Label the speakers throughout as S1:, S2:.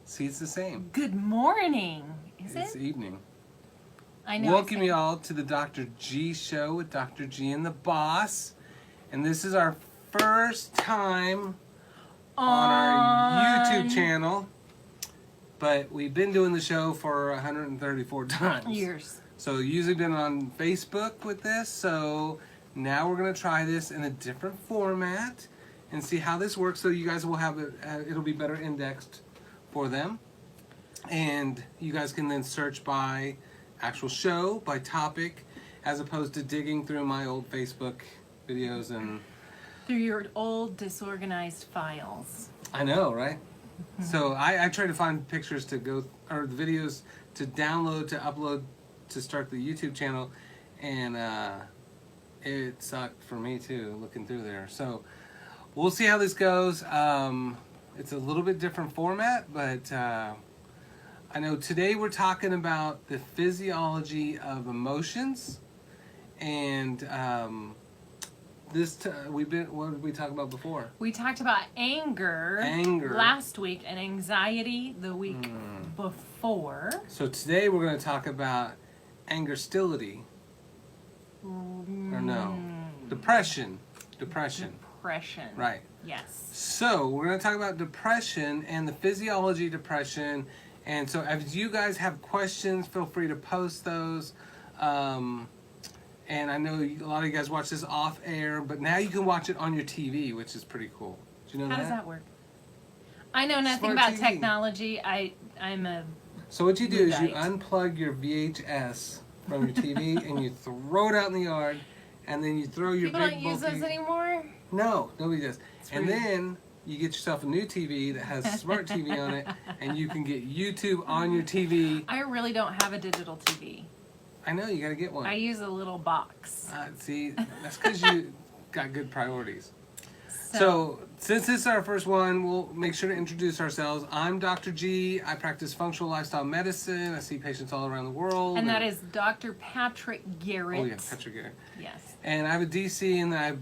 S1: See, it's the same.
S2: Good morning.
S1: It's evening.
S2: I know.
S1: Welcome you all to the Dr. G Show with Dr. G and the Boss. And this is our first time on our YouTube channel. But we've been doing the show for 134 times.
S2: Years.
S1: So usually been on Facebook with this. So now we're going to try this in a different format and see how this works. So you guys will have it, it'll be better indexed for them. And you guys can then search by actual show, by topic, as opposed to digging through my old Facebook videos and...
S2: Through your old disorganized files.
S1: I know, right? So I try to find pictures to go, or the videos to download, to upload, to start the YouTube channel. And it sucked for me too, looking through there. So we'll see how this goes. It's a little bit different format, but I know today we're talking about the physiology of emotions, and what did we talk about before?
S2: We talked about anger last week and anxiety the week before.
S1: So today we're going to talk about angerstility, or no, depression. Depression. Right.
S2: Yes.
S1: So we're going to talk about depression and the physiology of depression. And so if you guys have questions, feel free to post those. And I know a lot of you guys watch this off air, but now you can watch it on your TV, which is pretty cool. Do you know
S2: How does that work? I know nothing
S1: Smart
S2: about
S1: TV.
S2: technology. I'm a...
S1: So what you do is you
S2: Luddite.
S1: unplug your VHS from your TV and you throw it out in the yard, and then you throw your
S2: People
S1: big
S2: don't use
S1: bulky...
S2: those anymore?
S1: No, nobody does. And
S2: rude.
S1: then you get yourself a new TV that has smart TV on it, and you can get YouTube on your TV.
S2: I really don't have a digital TV.
S1: I know, you gotta get one.
S2: I use a little box.
S1: See, that's because you got good priorities. So, since this is our first one, we'll make sure to introduce ourselves. I'm Dr. G. I practice functional lifestyle medicine. I see patients all around the world.
S2: And that is Dr. Patrick Garrett.
S1: Oh, yeah, Patrick Garrett.
S2: Yes.
S1: And I have a DC, and I have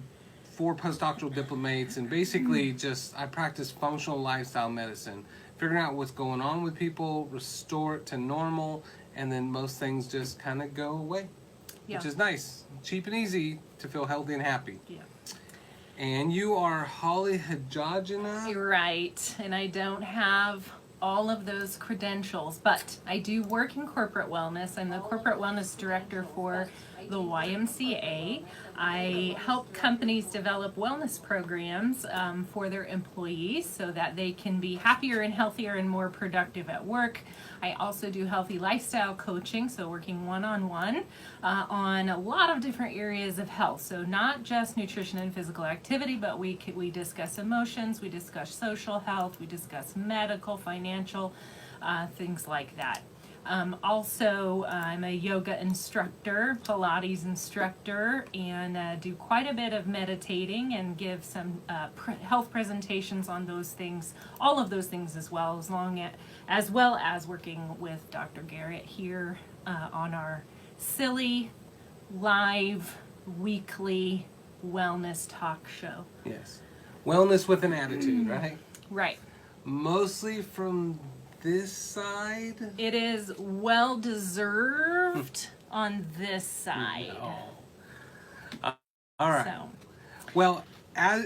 S1: 4 postdoctoral diplomates, and basically I practice functional lifestyle medicine, figuring out what's going on with people, restore it to normal, and then most things just kind of go away, which is nice. Cheap and easy to feel healthy and happy.
S2: Yeah.
S1: And you are Holly Hajajina.
S2: You're right. And I don't have all of those credentials, but I do work in corporate wellness. I'm the corporate wellness director for the YMCA. I help companies develop wellness programs for their employees so that they can be happier and healthier and more productive at work. I also do healthy lifestyle coaching, so working one-on-one on a lot of different areas of health. So not just nutrition and physical activity, but we discuss emotions, we discuss social health, we discuss medical, financial, things like that. Also, I'm a yoga instructor, Pilates instructor, and do quite a bit of meditating and give some health presentations on those things, all of those things as well as working with Dr. Garrett here on our silly, live, weekly wellness talk show.
S1: Yes. Wellness with an attitude, right?
S2: Right.
S1: Mostly from this side?
S2: It is well deserved on this side.
S1: No. All right.
S2: So.
S1: Well,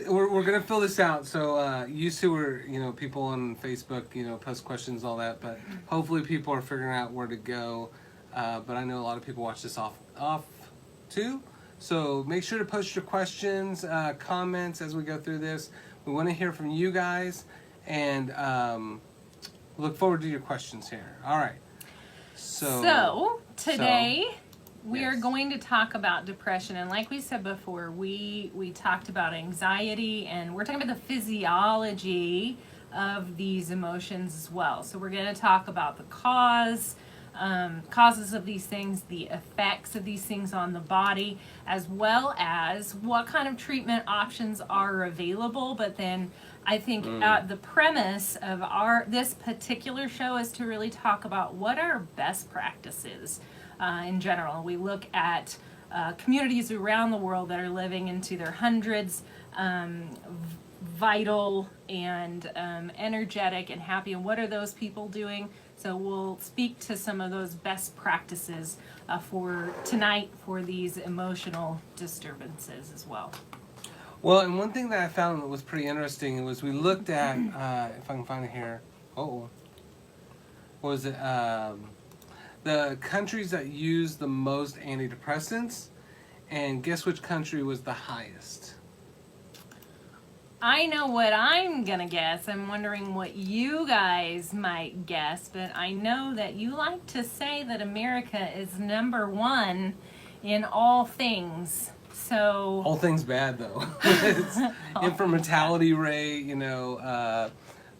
S1: we're gonna fill this out. So used to were people on Facebook post questions, all that, but hopefully people are figuring out where to go. But I know a lot of people watch this off too. So make sure to post your questions, comments as we go through this. We want to hear from you guys, and look forward to your questions here. All right. So
S2: today we are going to talk about depression, and like we said before, we talked about anxiety, and we're talking about the physiology of these emotions as well. So we're going to talk about the causes of these things, the effects of these things on the body, as well as what kind of treatment options are available. But then I think the premise of this particular show is to really talk about what are best practices in general. We look at communities around the world that are living into their hundreds, vital and energetic and happy. And what are those people doing? So we'll speak to some of those best practices for tonight for these emotional disturbances as well.
S1: Well, and one thing that I found that was pretty interesting was we looked at, if I can find it here, what was it? The countries that use the most antidepressants, and guess which country was the highest?
S2: I know what I'm gonna guess. I'm wondering what you guys might guess, but I know that you like to say that America is number one in all things. So
S1: All things bad though. It's infant mortality rate,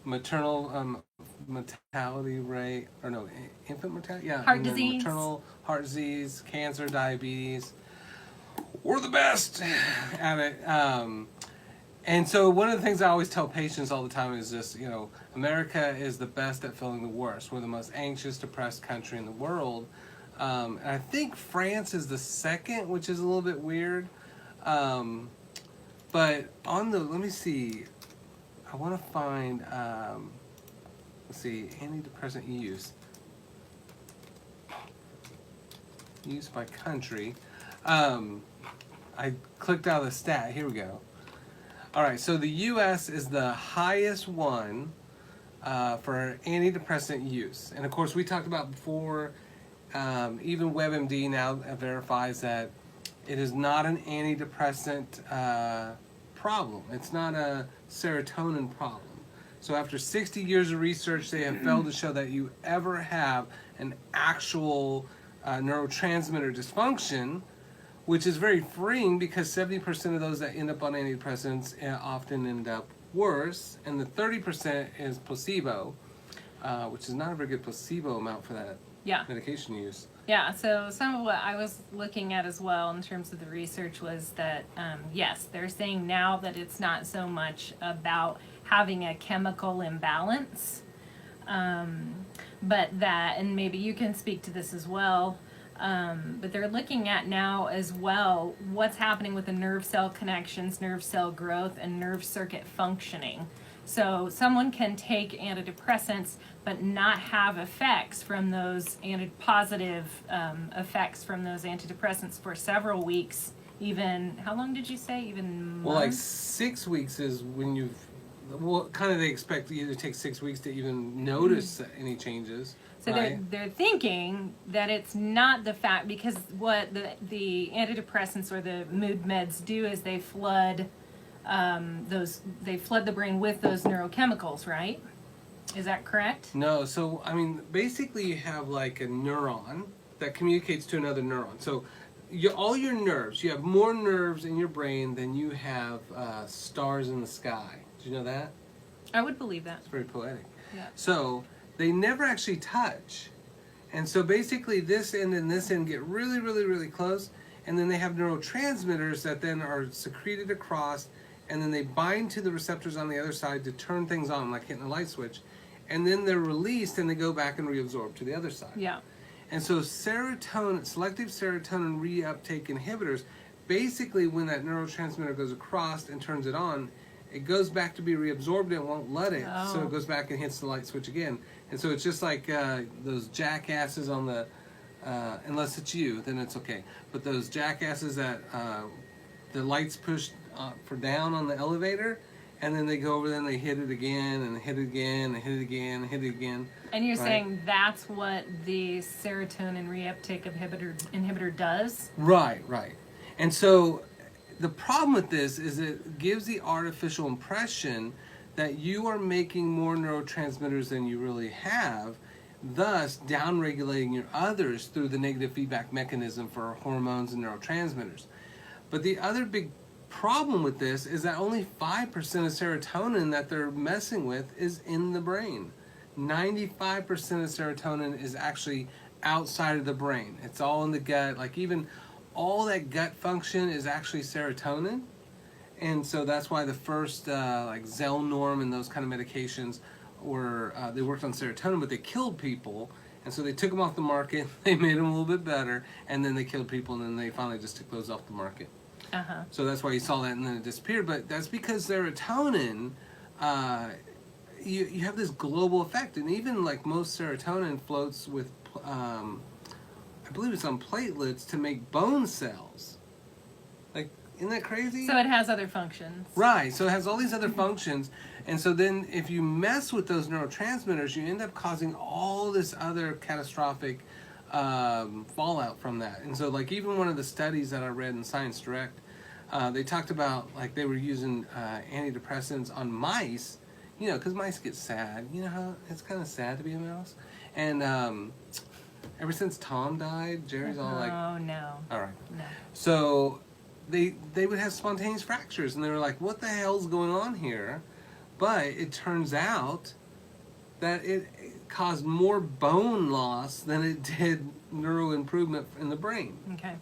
S1: maternal mortality rate, or no, infant mortality, yeah,
S2: Heart disease.
S1: maternal heart disease, cancer, diabetes. We're the best at it. And so one of the things I always tell patients all the time is just, America is the best at feeling the worst. We're the most anxious, depressed country in the world. And I think France is the second, which is a little bit weird. But let me see. I want to find, antidepressant use. Use by country. I clicked out of the stat. Here we go. All right, so the U.S. is the highest one for antidepressant use. And of course, we talked about before, even WebMD now verifies that it is not an antidepressant problem. It's not a serotonin problem. So after 60 years of research, they have failed to show that you ever have an actual neurotransmitter dysfunction, which is very freeing because 70% of those that end up on antidepressants often end up worse, and the 30% is placebo, which is not a very good placebo amount for that medication use.
S2: Yeah, so some of what I was looking at as well in terms of the research was that, yes, they're saying now that it's not so much about having a chemical imbalance, but that, and maybe you can speak to this as well, but they're looking at now as well what's happening with the nerve cell connections, nerve cell growth, and nerve circuit functioning. So someone can take antidepressants but not have effects from those positive effects from those antidepressants for several weeks, even, how long did you say, even months?
S1: Well, like 6 weeks is when they expect you to take 6 weeks to even notice any changes.
S2: So
S1: right?
S2: they're thinking that it's not the fact, because what the antidepressants or the mood meds do is they flood the brain with those neurochemicals, right? Is that correct?
S1: No, so basically you have like a neuron that communicates to another neuron. So all your nerves, you have more nerves in your brain than you have stars in the sky. Did you know that?
S2: I would believe that.
S1: It's very poetic.
S2: Yeah.
S1: So they never actually touch. And so basically this end and this end get really, really, really close, and then they have neurotransmitters that then are secreted across, and then they bind to the receptors on the other side to turn things on, like hitting a light switch. And then they're released and they go back and reabsorb to the other side.
S2: Yeah.
S1: And so selective serotonin reuptake inhibitors, basically when that neurotransmitter goes across and turns it on, it goes back to be reabsorbed and won't let it.
S2: Oh.
S1: So it goes back and hits the light switch again. And so it's just like those jackasses on the, unless it's you, then it's okay. But those jackasses that the lights push for down on the elevator, and then they go over there and they hit it again and hit it again and hit it again and hit it again.
S2: And you're saying that's what the serotonin reuptake inhibitor does?
S1: Right. And so the problem with this is it gives the artificial impression that you are making more neurotransmitters than you really have, thus downregulating your others through the negative feedback mechanism for hormones and neurotransmitters. But the other big problem with this is that only 5% of serotonin that they're messing with is in the brain. 95% of serotonin is actually outside of the brain. It's all in the gut. Like even all that gut function is actually serotonin. And so that's why the first like Zelnorm and those kind of medications were, they worked on serotonin, but they killed people. And so they took them off the market, they made them a little bit better, and then they killed people, and then they finally just took those off the market. So that's why you saw that and then it disappeared. But that's because serotonin, you have this global effect. And even like most serotonin floats with, I believe it's on platelets to make bone cells. Like, isn't that crazy?
S2: So it has other functions.
S1: Right, so it has all these other functions, and so then if you mess with those neurotransmitters, you end up causing all this other catastrophic fallout from that. And so, like, even one of the studies that I read in Science Direct, they talked about, like, they were using antidepressants on mice, you know, because mice get sad. You know how it's kind of sad to be a mouse? And ever since Tom died, Jerry's all like...
S2: Oh, no.
S1: All right.
S2: No.
S1: So... They would have spontaneous fractures, and they were like, what the hell's going on here? But it turns out that it caused more bone loss than it did neural improvement in the brain.
S2: Okay.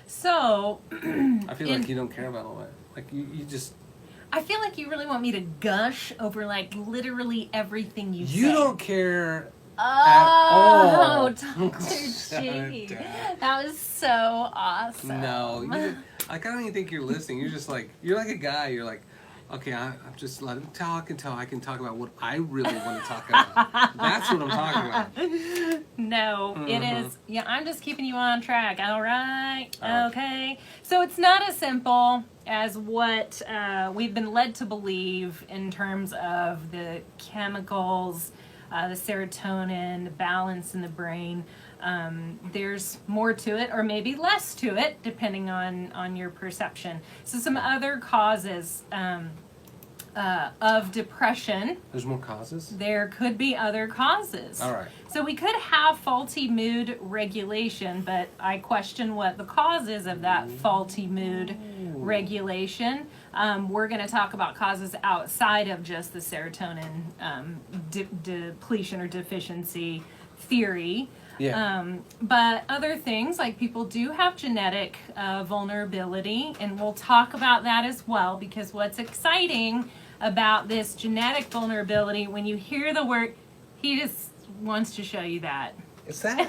S2: So...
S1: I feel like you don't care about all that. Like, you just...
S2: I feel like you really want me to gush over, like, literally everything you say.
S1: You don't care...
S2: Oh, Dr.
S1: Shut
S2: G.
S1: down.
S2: That was so awesome.
S1: No, like, I don't even think you're listening. You're just like, you're like a guy. You're like, okay, I'm just let him talk until I can talk about what I really want to talk about. That's what I'm talking about.
S2: No, it is. Yeah, I'm just keeping you on track. All right.
S1: All right.
S2: Okay. So it's not as simple as what we've been led to believe in terms of the chemicals, the serotonin, the balance in the brain. There's more to it, or maybe less to it, depending on your perception. So some other causes of depression.
S1: There's more causes?
S2: There could be other causes.
S1: All right.
S2: So we could have faulty mood regulation, but I question what the cause is of that faulty mood regulation. We're going to talk about causes outside of just the serotonin depletion or deficiency theory.
S1: Yeah.
S2: But other things, like people do have genetic vulnerability, and we'll talk about that as well, because what's exciting about this genetic vulnerability, when you hear the word, he just wants to show you that.
S1: Is that?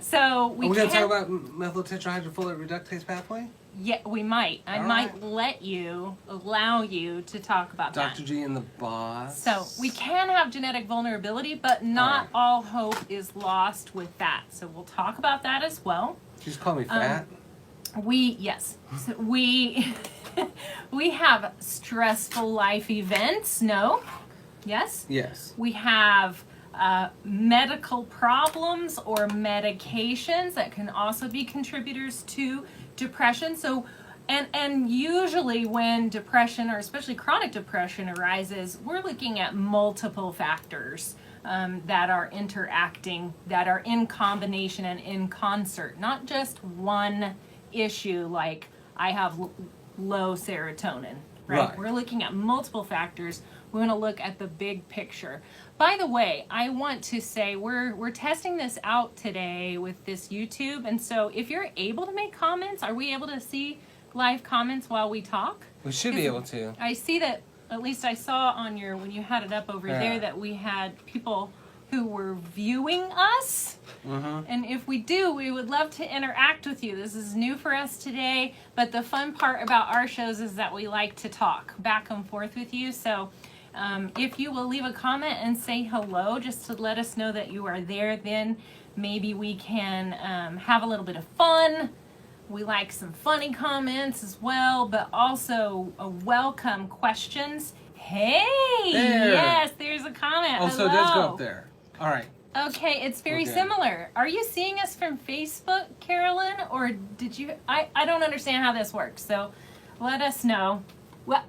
S2: So
S1: Are we going to talk about methyl tetrahydrofolate reductase pathway?
S2: Yeah, we might. I
S1: All
S2: might
S1: right.
S2: allow you to talk about that.
S1: Dr. G and the boss.
S2: So we can have genetic vulnerability, but not all hope is lost with that. So we'll talk about that as well.
S1: You just call me fat?
S2: Yes. So we have stressful life events. No? Yes?
S1: Yes.
S2: We have medical problems or medications that can also be contributors to depression. So, and usually when depression, or especially chronic depression, arises, we're looking at multiple factors that are interacting, that are in combination and in concert, not just one issue like I have low serotonin, right? We're looking at multiple factors. We want to look at the big picture. By the way, I want to say we're testing this out today with this YouTube, and so if you're able to make comments, are we able to see live comments while we talk?
S1: We should be able to.
S2: I see that, at least I saw on your, when you had it up over there, that we had people who were viewing us. And if we do, we would love to interact with you. This is new for us today, but the fun part about our shows is that we like to talk back and forth with you. So if you will leave a comment and say hello, just to let us know that you are there, then maybe we can have a little bit of fun. We like some funny comments as well, but also welcome questions. Hey,
S1: there.
S2: Yes, there's a comment.
S1: Oh,
S2: hello.
S1: so it does go up there. All right.
S2: Okay, it's very similar. Are you seeing us from Facebook, Carolyn, or did you? I don't understand how this works, so let us know. Well,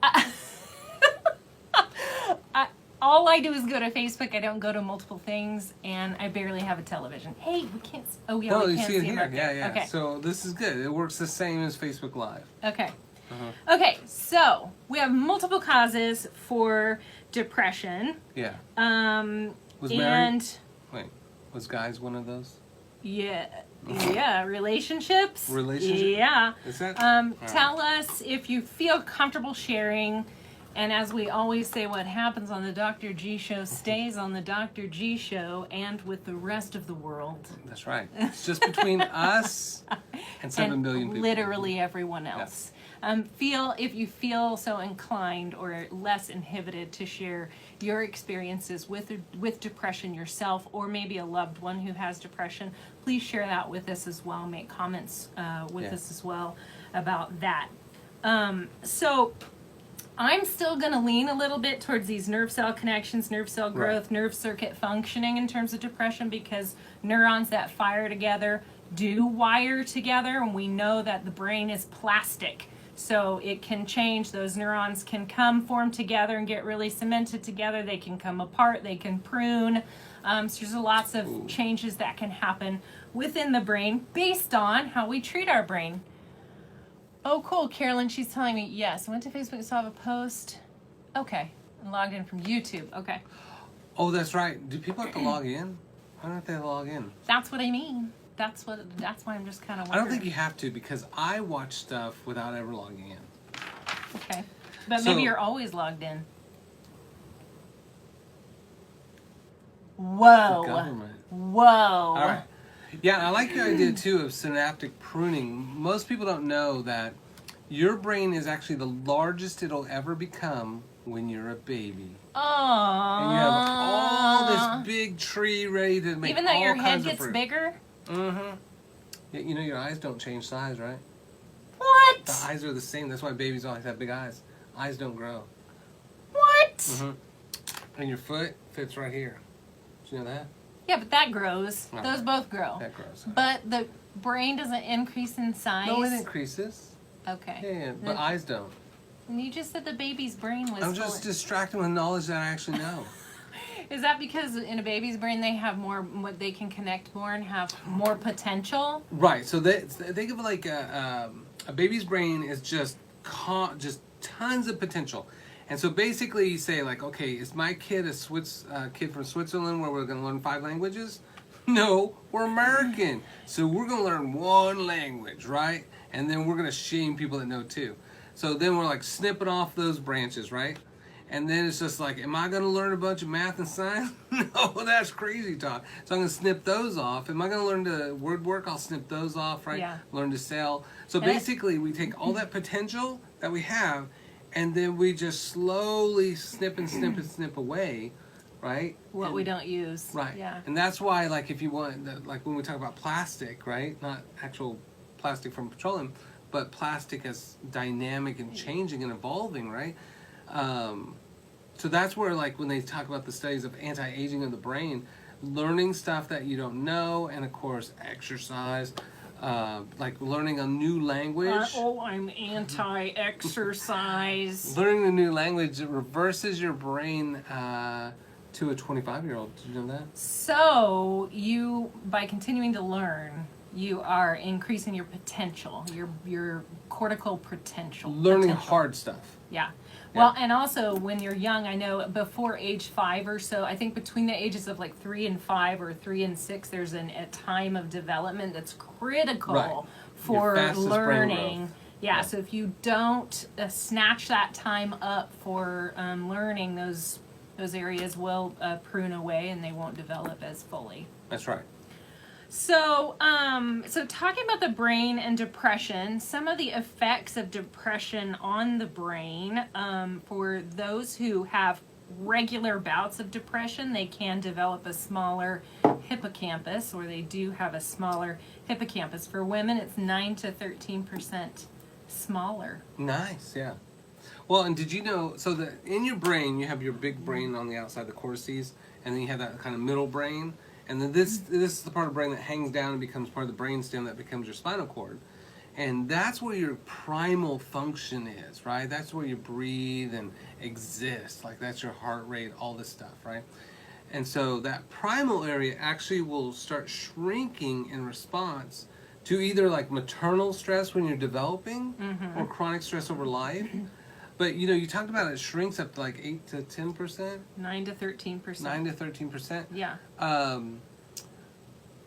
S2: all I do is go to Facebook. I don't go to multiple things, and I barely have a television. Hey, we can't. Oh yeah,
S1: No,
S2: we
S1: you
S2: can't
S1: see it
S2: see
S1: here.
S2: them up there.
S1: Yeah.
S2: Okay.
S1: So this is good. It works the same as Facebook Live.
S2: Okay. Okay, so we have multiple causes for depression.
S1: Yeah. Was guys one of those?
S2: Yeah, relationships.
S1: Relationship?
S2: Yeah.
S1: Is that?
S2: Tell us if you feel comfortable sharing And as we always say, what happens on the Dr. G show stays on the Dr. G show and with the rest of the world.
S1: That's right. It's just between us and 7 billion people.
S2: Literally everyone else. If you feel so inclined or less inhibited to share your experiences with depression yourself, or maybe a loved one who has depression, please share that with us as well. Make comments with us as well about that. So I'm still going to lean a little bit towards these nerve cell connections, nerve cell growth, nerve circuit functioning in terms of depression, because neurons that fire together do wire together, and we know that the brain is plastic. So it can change. Those neurons can form together and get really cemented together. They can come apart. They can prune. So there's lots of changes that can happen within the brain based on how we treat our brain. Oh, cool. Carolyn, she's telling me, yes. I went to Facebook and saw a post. Okay. And logged in from YouTube. Okay.
S1: Oh, that's right. Do people have to log in? Why don't they log in?
S2: That's what I mean. That's why I'm just kind of wondering.
S1: I don't think you have to, because I watch stuff without ever logging in.
S2: Okay. But maybe you're always logged in. Whoa.
S1: The government.
S2: Whoa.
S1: All right. Yeah, I like your idea, too, of synaptic pruning. Most people don't know that your brain is actually the largest it'll ever become when you're a baby.
S2: Aww.
S1: And you have all this big tree ready to make
S2: even though
S1: all
S2: your
S1: kinds
S2: head
S1: of
S2: gets
S1: fruit.
S2: bigger?
S1: Mm-hmm. Yeah, you know your eyes don't change size, right?
S2: What?
S1: The eyes are the same. That's why babies always have big eyes. Eyes don't grow.
S2: What?
S1: Mm-hmm. And your foot fits right here. Did you know that?
S2: Yeah, but that grows.
S1: No.
S2: Those both grow.
S1: That grows.
S2: But the brain doesn't increase in size.
S1: No, it increases.
S2: Okay.
S1: Yeah, but eyes don't.
S2: And you just said the baby's brain was
S1: I'm just distracted with knowledge that I actually know.
S2: Is that because in a baby's brain they have more, they can connect more and have more potential?
S1: Right. So think of it like a baby's brain is just tons of potential. And so basically you say like, okay, is my kid a kid from Switzerland where we're going to learn 5 languages? No, we're American. So we're going to learn 1 language, right? And then we're going to shame people that know 2. So then we're like snipping off those branches, right? And then it's just like, am I going to learn a bunch of math and science? No, that's crazy talk. So I'm going to snip those off. Am I going to learn to word work? I'll snip those off, right?
S2: Yeah.
S1: Learn to sell. So basically, we take all that potential that we have, and then we just slowly snip and snip and snip away, right?
S2: What we don't use.
S1: Right.
S2: Yeah.
S1: And that's why, like, if you want, like when we talk about plastic, right? Not actual plastic from petroleum, but plastic as dynamic and changing and evolving, right? So that's where, like, when they talk about the studies of anti-aging of the brain, learning stuff that you don't know, and of course exercise, like learning a new language.
S2: I'm anti-exercise.
S1: Learning a new language, it reverses your brain to a 25-year-old. Did you know that?
S2: So by continuing to learn, you are increasing your potential, your cortical potential.
S1: Learning hard stuff.
S2: Yeah. Well, and also when you're young, I know before age 5 or so, I think between the ages of like 3 and 5 or 3 and 6, there's a time of development that's critical for learning. Yeah, so if you don't snatch that time up for learning, those areas will prune away and they won't develop as fully.
S1: That's right.
S2: So, so talking about the brain and depression, some of the effects of depression on the brain, for those who have regular bouts of depression, they can develop a smaller hippocampus, or they do have a smaller hippocampus. For women, it's 9 to 13% smaller.
S1: Nice, yeah. Well, and did you know, so that in your brain, you have your big brain on the outside, the cortices, and then you have that kind of middle brain. And then this is the part of the brain that hangs down and becomes part of the brainstem that becomes your spinal cord. And that's where your primal function is, right? That's where you breathe and exist. Like that's your heart rate, all this stuff, right? And so that primal area actually will start shrinking in response to either like maternal stress when you're developing or chronic stress over life. But, you know, you talked about it shrinks up to like 8 to 10%?
S2: 9 to 13%.
S1: 9 to 13%?
S2: Yeah.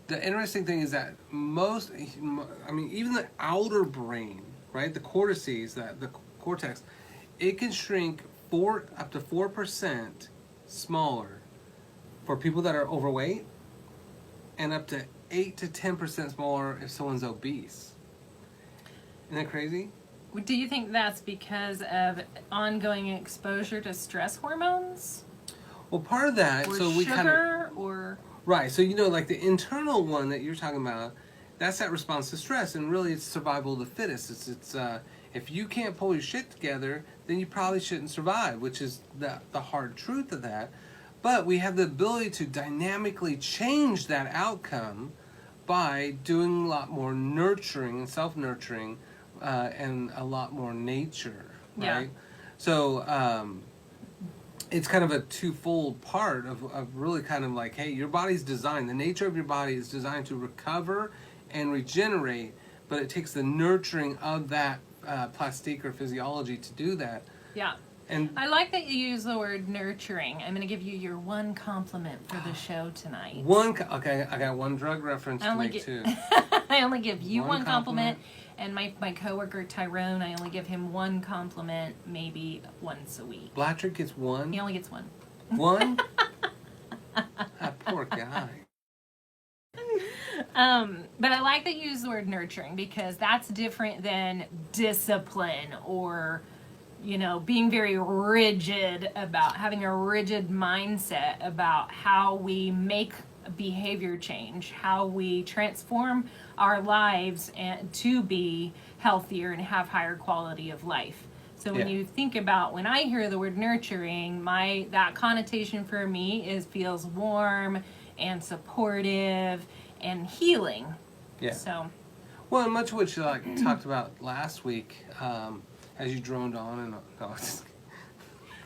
S1: The interesting thing is that even the outer brain, right, the cortices, the cortex, it can shrink up to 4% smaller for people that are overweight, and up to 8 to 10% smaller if someone's obese. Isn't that crazy?
S2: Do you think that's because of ongoing exposure to stress hormones?
S1: Well, part of that,
S2: Or
S1: so we kind of
S2: sugar, or...
S1: right. So like the internal one that you're talking about, that's that response to stress, and really it's survival of the fittest. It's if you can't pull your shit together, then you probably shouldn't survive, which is the hard truth of that. But we have the ability to dynamically change that outcome by doing a lot more nurturing and self-nurturing, and a lot more nature, right?
S2: Yeah.
S1: So it's kind of a twofold part of really kind of like, hey, your body's designed, the nature of your body is designed to recover and regenerate, but it takes the nurturing of that plastique or physiology to do that.
S2: Yeah.
S1: And
S2: I like that you use the word nurturing. I'm going to give you your one compliment for the show tonight.
S1: okay, I got one drug reference to make too.
S2: I only give you
S1: One
S2: one compliment, and my coworker Tyrone, I only give him one compliment maybe once a week.
S1: Blattrick gets one?
S2: He only gets one.
S1: One? That poor guy.
S2: But I like that you use the word nurturing, because that's different than discipline, or being very rigid, about having a rigid mindset about how we make behavior change, how we transform our lives and to be healthier and have higher quality of life. So when you think about, when I hear the word nurturing, that connotation for me feels warm and supportive and healing.
S1: Yeah.
S2: So.
S1: Well, and much of what you talked about last week, as you droned on and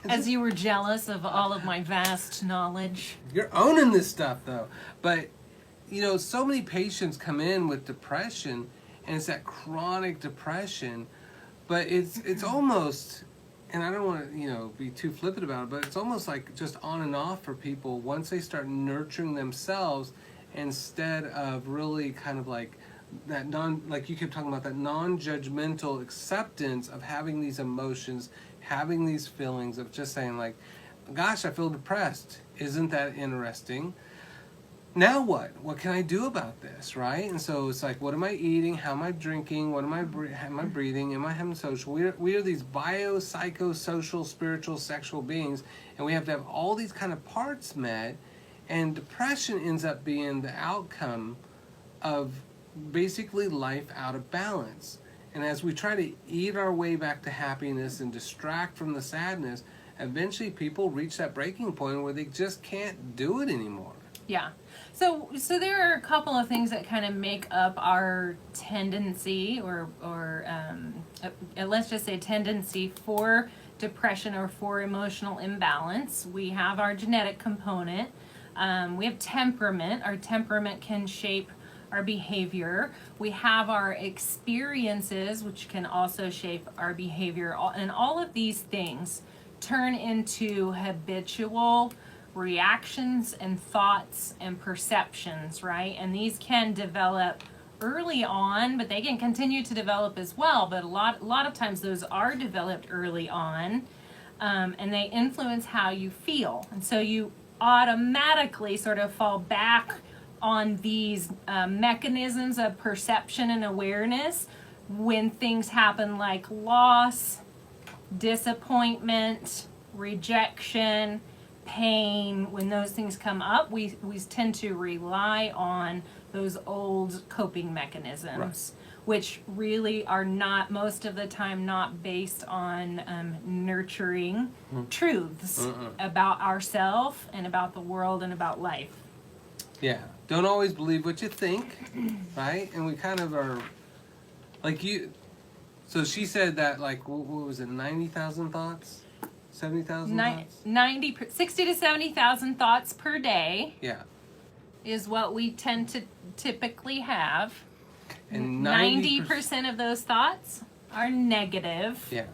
S2: As you were jealous of all of my vast knowledge.
S1: You're owning this stuff though. But so many patients come in with depression, and it's that chronic depression, but it's almost, and I don't want to be too flippant about it, but it's almost like just on and off for people once they start nurturing themselves, instead of really kind of like that like you kept talking about, that non-judgmental acceptance of having these emotions, having these feelings of just saying like, gosh, I feel depressed. Isn't that interesting? Now what? What can I do about this, right? And so it's like, what am I eating? How am I drinking? What am I breathing? Am I having social? We are these bio-psycho-social, spiritual, sexual beings, and we have to have all these kind of parts met, and depression ends up being the outcome of basically life out of balance. And as we try to eat our way back to happiness and distract from the sadness, eventually people reach that breaking point where they just can't do it anymore.
S2: Yeah. So there are a couple of things that kind of make up our tendency, or let's just say tendency for depression or for emotional imbalance. We have our genetic component. We have temperament. Our temperament can shape our behavior. We have our experiences, which can also shape our behavior. And all of these things turn into habitual reactions and thoughts and perceptions, right? And these can develop early on, but they can continue to develop as well. But a lot of times those are developed early on, and they influence how you feel. And so you automatically sort of fall back on these mechanisms of perception and awareness when things happen, like loss, disappointment, rejection, pain. When those things come up, we tend to rely on those old coping mechanisms, right, which really are not, most of the time, not based on nurturing truths about ourselves and about the world and about life.
S1: Yeah. Don't always believe what you think, right? And we kind of are, like you, so she said that, like, what was it, 90,000 thoughts? 70,000 thoughts?
S2: 60 to 70,000 thoughts per day.
S1: Yeah.
S2: Is what we tend to typically have.
S1: And
S2: 90% of those thoughts are negative.
S1: Yeah.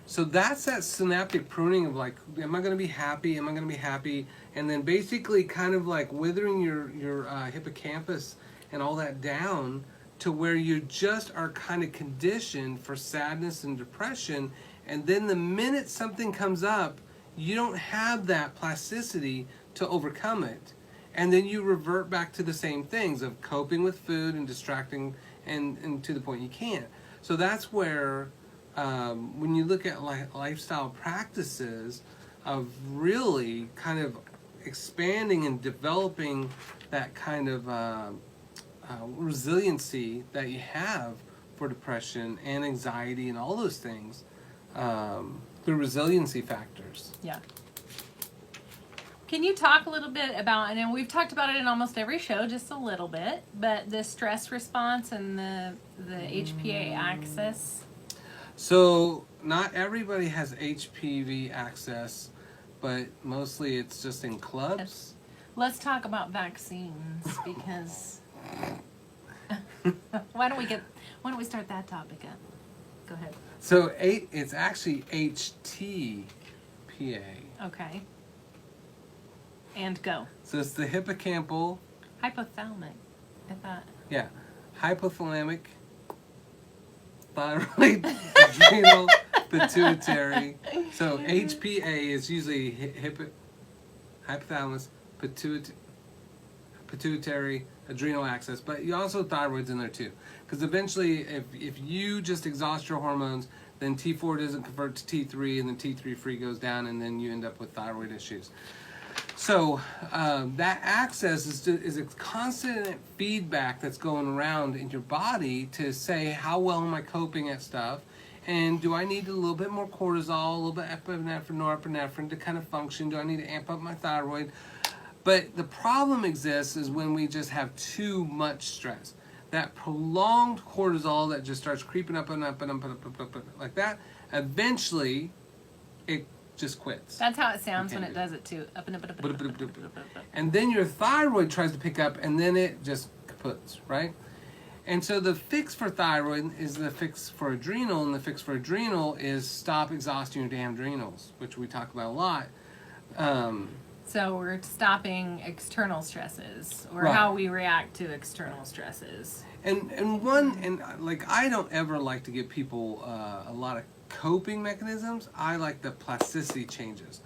S1: So that's that synaptic pruning of like, am I going to be happy? Am I going to be happy? And then basically kind of like withering your hippocampus and all that down to where you just are kind of conditioned for sadness and depression. And then the minute something comes up, you don't have that plasticity to overcome it. And then you revert back to the same things of coping with food and distracting and to the point you can't. So that's where when you look at lifestyle practices of really kind of expanding and developing that kind of resiliency that you have for depression and anxiety and all those things, the resiliency factors.
S2: Yeah. Can you talk a little bit about, and we've talked about it in almost every show, just a little bit, but the stress response and the HPA axis?
S1: So not everybody has HPV access, but mostly it's just in clubs.
S2: Let's talk about vaccines because why don't we start that topic up? Go ahead.
S1: So it's actually HTPA.
S2: Okay. And go.
S1: So it's the hippocampal.
S2: Hypothalamic. I thought.
S1: Yeah. Hypothalamic, thyroid, adrenal, pituitary. So HPA is usually hypothalamus, pituitary, adrenal axis, but you also thyroid's in there too. Because eventually, if you just exhaust your hormones, then T4 doesn't convert to T3, and then T3 free goes down, and then you end up with thyroid issues. So that access is a constant feedback that's going around in your body to say, how well am I coping at stuff? And do I need a little bit more cortisol, a little bit epinephrine, norepinephrine to kind of function? Do I need to amp up my thyroid? But the problem exists is when we just have too much stress. That prolonged cortisol that just starts creeping up and up and up and up like that, eventually it just quits.
S2: That's how it sounds when it does it too. Up and up and up. And up.
S1: And then your thyroid tries to pick up, and then it just kaputs, right? And so the fix for thyroid is the fix for adrenal, and the fix for adrenal is stop exhausting your damn adrenals, which we talk about a lot.
S2: So we're stopping external stresses, or
S1: Right.
S2: how we react to external stresses.
S1: And like I don't ever like to give people a lot of coping mechanisms. I like the plasticity changes.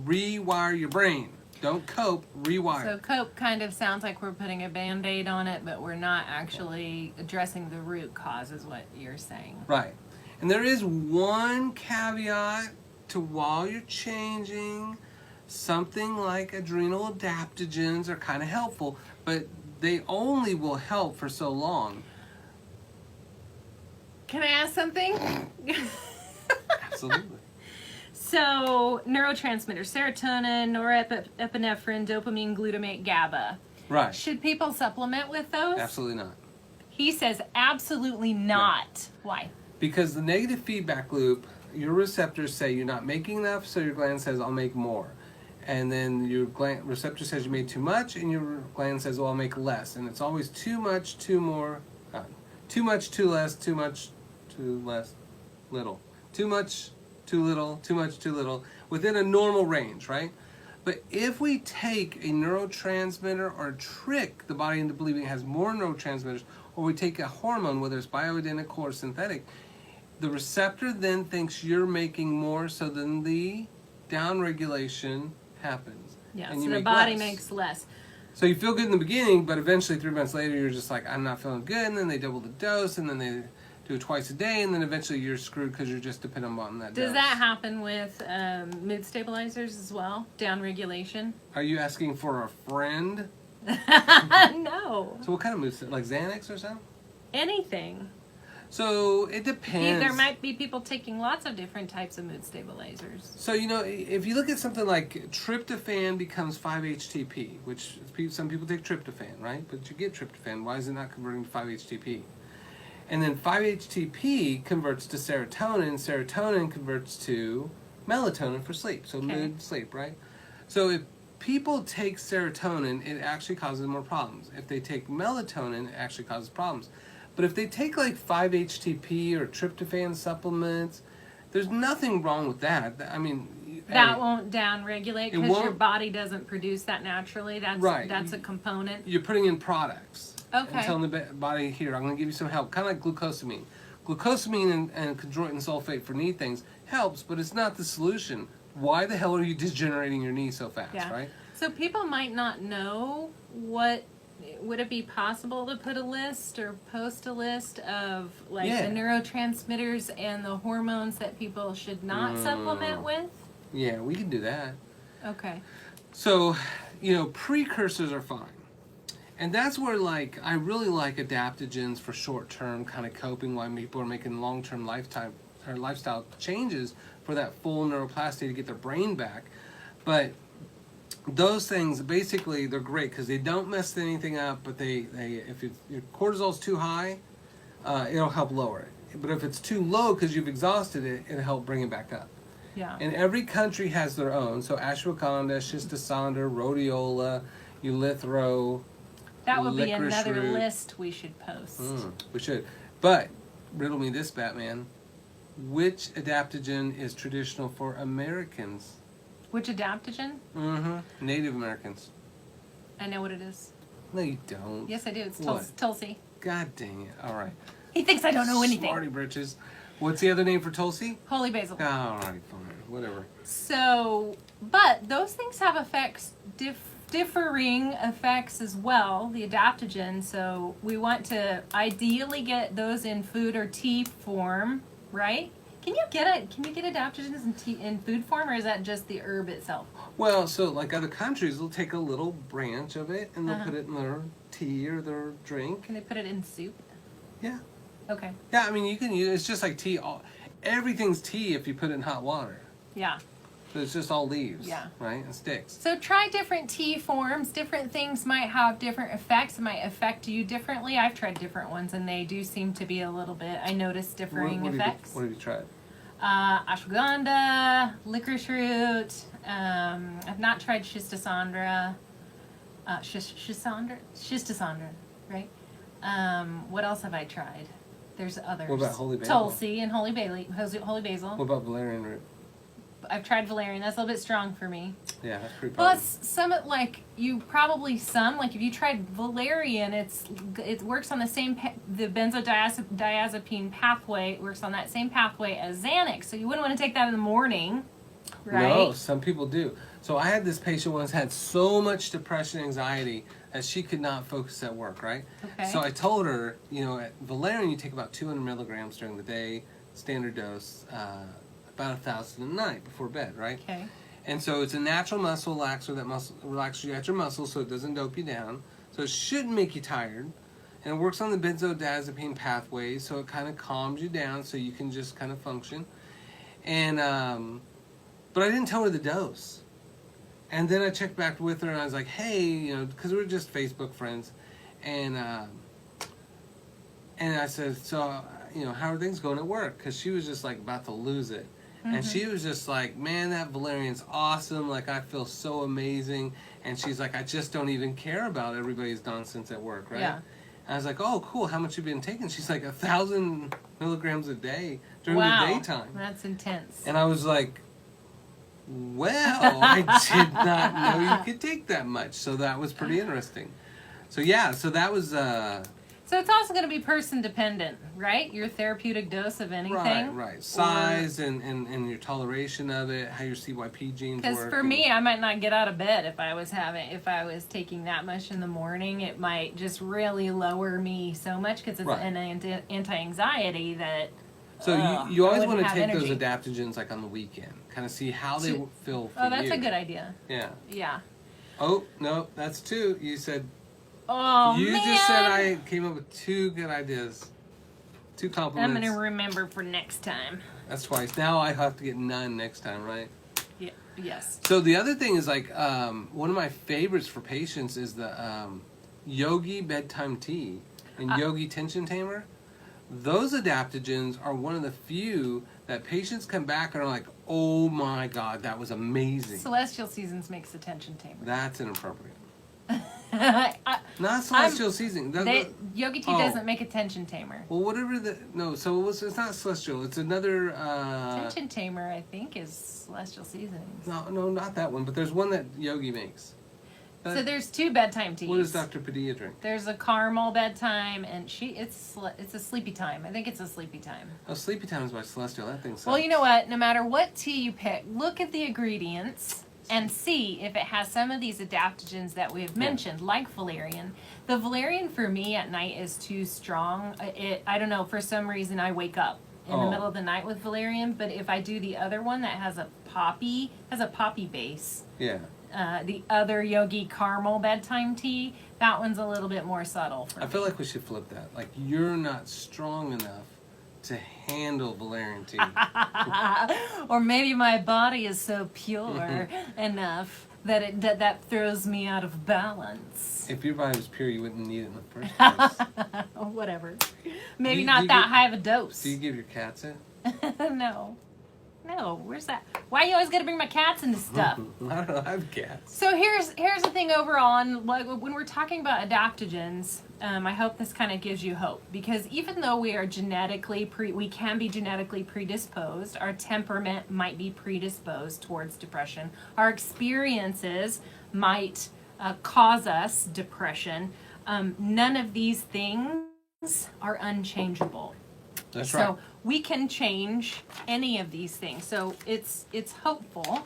S1: Rewire your brain. Don't cope, rewire.
S2: So cope kind of sounds like we're putting a Band-Aid on it, but we're not actually addressing the root cause is what you're saying.
S1: Right. And there is one caveat to while you're changing, something like adrenal adaptogens are kind of helpful, but they only will help for so long.
S2: Can I ask something?
S1: Absolutely.
S2: So, neurotransmitters, serotonin, norepinephrine, dopamine, glutamate, GABA.
S1: Right.
S2: Should people supplement with those?
S1: Absolutely not.
S2: He says absolutely not. Why?
S1: Because the negative feedback loop, your receptors say you're not making enough, so your gland says, I'll make more. And then your receptor says you made too much, and your gland says, well, I'll make less. And it's always too much, too more, too much, too less, too much, too less, little. Too much, too little, too much, too little, within a normal range, right? But if we take a neurotransmitter or trick the body into believing it has more neurotransmitters, or we take a hormone, whether it's bioidentical or synthetic, the receptor then thinks you're making more, so then the downregulation happens.
S2: Yeah,
S1: and
S2: so
S1: you
S2: the
S1: make
S2: body
S1: less.
S2: makes less.
S1: So you feel good in the beginning, but eventually 3 months later you're just like, I'm not feeling good, and then they double the dose, and then they do it twice a day, and then eventually you're screwed because you're just dependent on that
S2: Does
S1: dose.
S2: that happen with mood stabilizers as well? Downregulation?
S1: Are you asking for a friend?
S2: No.
S1: So what kind of mood? Like Xanax or something?
S2: Anything.
S1: So it depends.
S2: There might be people taking lots of different types of mood stabilizers.
S1: So, you know, if you look at something like tryptophan becomes 5-HTP, which some people take tryptophan, right? But you get tryptophan. Why is it not converting to 5-HTP? And then 5-HTP converts to serotonin. Serotonin converts to melatonin for sleep. So mood, sleep, right? So if people take serotonin, it actually causes more problems. If they take melatonin, it actually causes problems. But if they take like 5-HTP or tryptophan supplements, there's nothing wrong with that. I mean,
S2: that won't downregulate because your
S1: won't.
S2: body doesn't produce that naturally. That's
S1: Right.
S2: That's a component.
S1: You're putting in products.
S2: Okay.
S1: And telling the body, here, I'm going to give you some help. Kind of like glucosamine. Glucosamine and chondroitin sulfate for knee things helps, but it's not the solution. Why the hell are you degenerating your knee so fast,
S2: Yeah.
S1: right?
S2: So people might not know would it be possible to put a list or post a list of like
S1: Yeah.
S2: the neurotransmitters and the hormones that people should not supplement with?
S1: Yeah, we can do that.
S2: Okay.
S1: So, precursors are fine. And that's where, like, I really like adaptogens for short-term kind of coping while people are making long-term lifestyle changes for that full neuroplasticity to get their brain back. But those things, basically, they're great because they don't mess anything up, but if your cortisol's too high, it'll help lower it. But if it's too low because you've exhausted it, it'll help bring it back up.
S2: Yeah.
S1: And every country has their own. So ashwagandha, shistosandra, rhodiola, eulithro.
S2: That would be
S1: licorice
S2: another
S1: root.
S2: list we should post.
S1: We should. But, riddle me this, Batman. Which adaptogen is traditional for Americans?
S2: Which adaptogen?
S1: Native Americans.
S2: I know what it is.
S1: No, you don't.
S2: Yes, I do. It's
S1: What?
S2: Tulsi.
S1: God dang it. All right.
S2: He thinks I don't know anything.
S1: Smarty britches. What's the other name for Tulsi?
S2: Holy basil.
S1: All right, fine. Whatever.
S2: So, but those things have effects, differing effects as well, the adaptogen. So we want to ideally get those in food or tea form, right? Can you get adaptogens in food form, or is that just the herb itself?
S1: Well, so like other countries, they'll take a little branch of it and they'll put it in their tea or their drink.
S2: Can they put it in soup?
S1: Yeah.
S2: Okay.
S1: Yeah, I mean, you can use it's just like tea. Everything's tea if you put it in hot water.
S2: Yeah.
S1: So it's just all leaves.
S2: Yeah.
S1: Right? And sticks.
S2: So try different tea forms. Different things might have different effects. It might affect you differently. I've tried different ones, and they do seem to be a little bit. I noticed differing effects.
S1: What have you tried?
S2: Ashwagandha, licorice root. I've not tried shistosandra. Shistosandra, right? What else have I tried? There's others.
S1: What about holy basil?
S2: Tulsi and holy basil.
S1: What about valerian root?
S2: I've tried valerian. That's a little bit strong for me.
S1: Yeah, that's pretty potent.
S2: Plus, if you tried valerian, it works on the same the benzodiazepine pathway. It works on that same pathway as Xanax. So you wouldn't want to take that in the morning, right?
S1: No, some people do. So I had this patient once had so much depression and anxiety that she could not focus at work, right?
S2: Okay.
S1: So I told her, at valerian you take about 200 milligrams during the day, standard dose, about 1,000 a night before bed, right?
S2: Okay.
S1: And so it's a natural muscle relaxer that relaxes you at your muscles so it doesn't dope you down. So it shouldn't make you tired. And it works on the benzodiazepine pathway, so it kind of calms you down so you can just kind of function. And, but I didn't tell her the dose. And then I checked back with her and I was like, hey, because we were just Facebook friends. And I said, so, how are things going at work? Because she was just like about to lose it. And she was just like, man, that valerian's awesome. Like, I feel so amazing. And she's like, I just don't even care about everybody's nonsense at work, right?
S2: Yeah.
S1: And I was like, oh, cool. How much have you been taking? She's like, 1,000 milligrams a day during
S2: Wow.
S1: the daytime.
S2: That's intense.
S1: And I was like, well, I did not know you could take that much. So that was pretty interesting. So, yeah, so that was...
S2: So it's also going to be person dependent, right? Your therapeutic dose of anything.
S1: Right. Size and your toleration of it, how your CYP genes work.
S2: Because for me, I might not get out of bed if I was taking that much in the morning. It might just really lower me so much because it's an anti-anxiety that.
S1: So you always want to take
S2: energy.
S1: those adaptogens like on the weekend, kind of see how they feel for you.
S2: Oh, that's a good idea.
S1: Yeah.
S2: Yeah.
S1: Oh no, that's two. You said.
S2: Oh,
S1: You
S2: man.
S1: just said I came up with two good ideas. Two compliments.
S2: I'm going to remember for next time.
S1: That's twice. Now I have to get none next time, right?
S2: Yeah. Yes.
S1: So the other thing is like one of my favorites for patients is the Yogi bedtime tea and Yogi tension tamer. Those adaptogens are one of the few that patients come back and are like, oh my God, that was amazing.
S2: Celestial Seasons makes attention tamer.
S1: That's inappropriate. Not celestial seasoning.
S2: Yogi tea doesn't make a tension tamer.
S1: Well, whatever it's not celestial. It's another.
S2: Tension tamer, I think, is celestial seasonings.
S1: No, not that one. But there's one that Yogi makes.
S2: So there's 2 bedtime teas.
S1: What does Dr. Padilla drink?
S2: There's a caramel bedtime, and it's a sleepy time. I think it's a sleepy time.
S1: Oh, Sleepy Time is by Celestial. That thing sucks.
S2: Well, you know what? No matter what tea you pick, look at the ingredients and see if it has some of these adaptogens that we have mentioned, like valerian. The valerian for me at night is too strong. I don't know, for some reason I wake up in the middle of the night with valerian, but if I do the other one that has a poppy base.
S1: Yeah.
S2: The other Yogi caramel bedtime tea, that one's a little bit more subtle for me.
S1: I feel like we should flip that. Like, you're not strong enough to handle valerian tea.
S2: Or maybe my body is so pure enough that that throws me out of balance.
S1: If your body was pure, you wouldn't need it in the first place.
S2: Whatever. Maybe not that high of a dose.
S1: Do you give your cats it?
S2: No, where's that? Why you always gotta bring my cats into stuff?
S1: I don't know, I have cats.
S2: So here's the thing overall, and when we're talking about adaptogens, I hope this kind of gives you hope, because even though we are we can be genetically predisposed, our temperament might be predisposed towards depression, our experiences might cause us depression. None of these things are unchangeable.
S1: That's right.
S2: So we can change any of these things. So it's hopeful,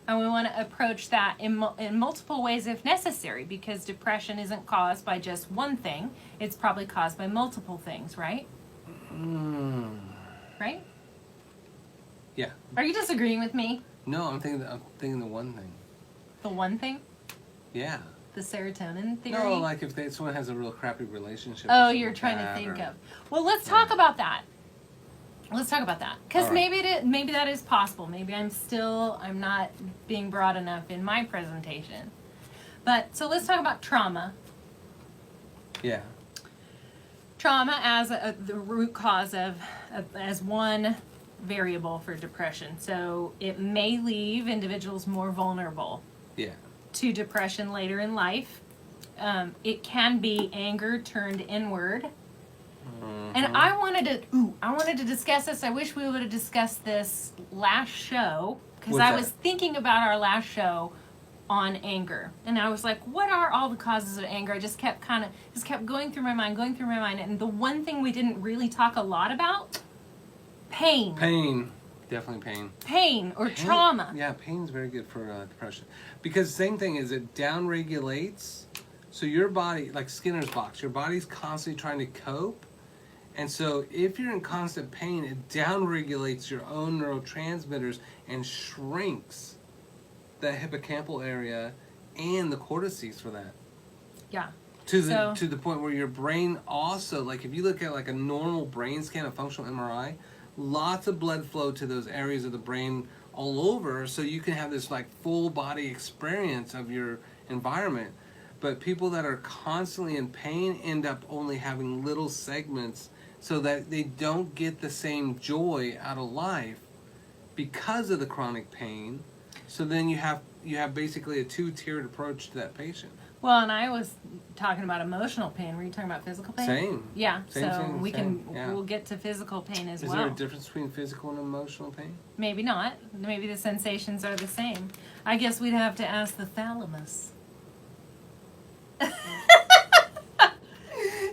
S2: and we want to approach that in multiple ways if necessary, because depression isn't caused by just one thing. It's probably caused by multiple things, right? Right?
S1: Yeah.
S2: Are you disagreeing with me?
S1: No, I'm thinking the one thing.
S2: The one thing?
S1: Yeah.
S2: The serotonin theory?
S1: No, like if someone has a real crappy relationship.
S2: Oh, you're trying to think of. Well, let's talk about that. Let's talk about that, because maybe that is possible. Maybe I'm not being broad enough in my presentation. But so let's talk about trauma.
S1: Yeah.
S2: Trauma as the root cause as one variable for depression. So it may leave individuals more vulnerable.
S1: Yeah.
S2: To depression later in life. It can be anger turned inward. And I wanted to discuss this. I wish we would have discussed this last show, because I was thinking about our last show on anger, and I was like, what are all the causes of anger? I just kept going through my mind, and the one thing we didn't really talk a lot about, pain.
S1: Definitely pain.
S2: Pain or trauma.
S1: Yeah, pain's very good for depression, because same thing is it downregulates. So your body, like Skinner's box, your body's constantly trying to cope. And so if you're in constant pain, it downregulates your own neurotransmitters and shrinks the hippocampal area and the cortices for that.
S2: Yeah.
S1: To the point where your brain also, like if you look at like a normal brain scan, a functional MRI, lots of blood flow to those areas of the brain all over, so you can have this like full body experience of your environment. But people that are constantly in pain end up only having little segments, so that they don't get the same joy out of life because of the chronic pain. So then you have basically a 2-tiered approach to that patient.
S2: Well, and I was talking about emotional pain. Were you talking about physical pain?
S1: Same.
S2: Yeah.
S1: Same.
S2: We'll get to physical pain as well.
S1: Is there a difference between physical and emotional pain?
S2: Maybe not. Maybe the sensations are the same. I guess we'd have to ask the thalamus.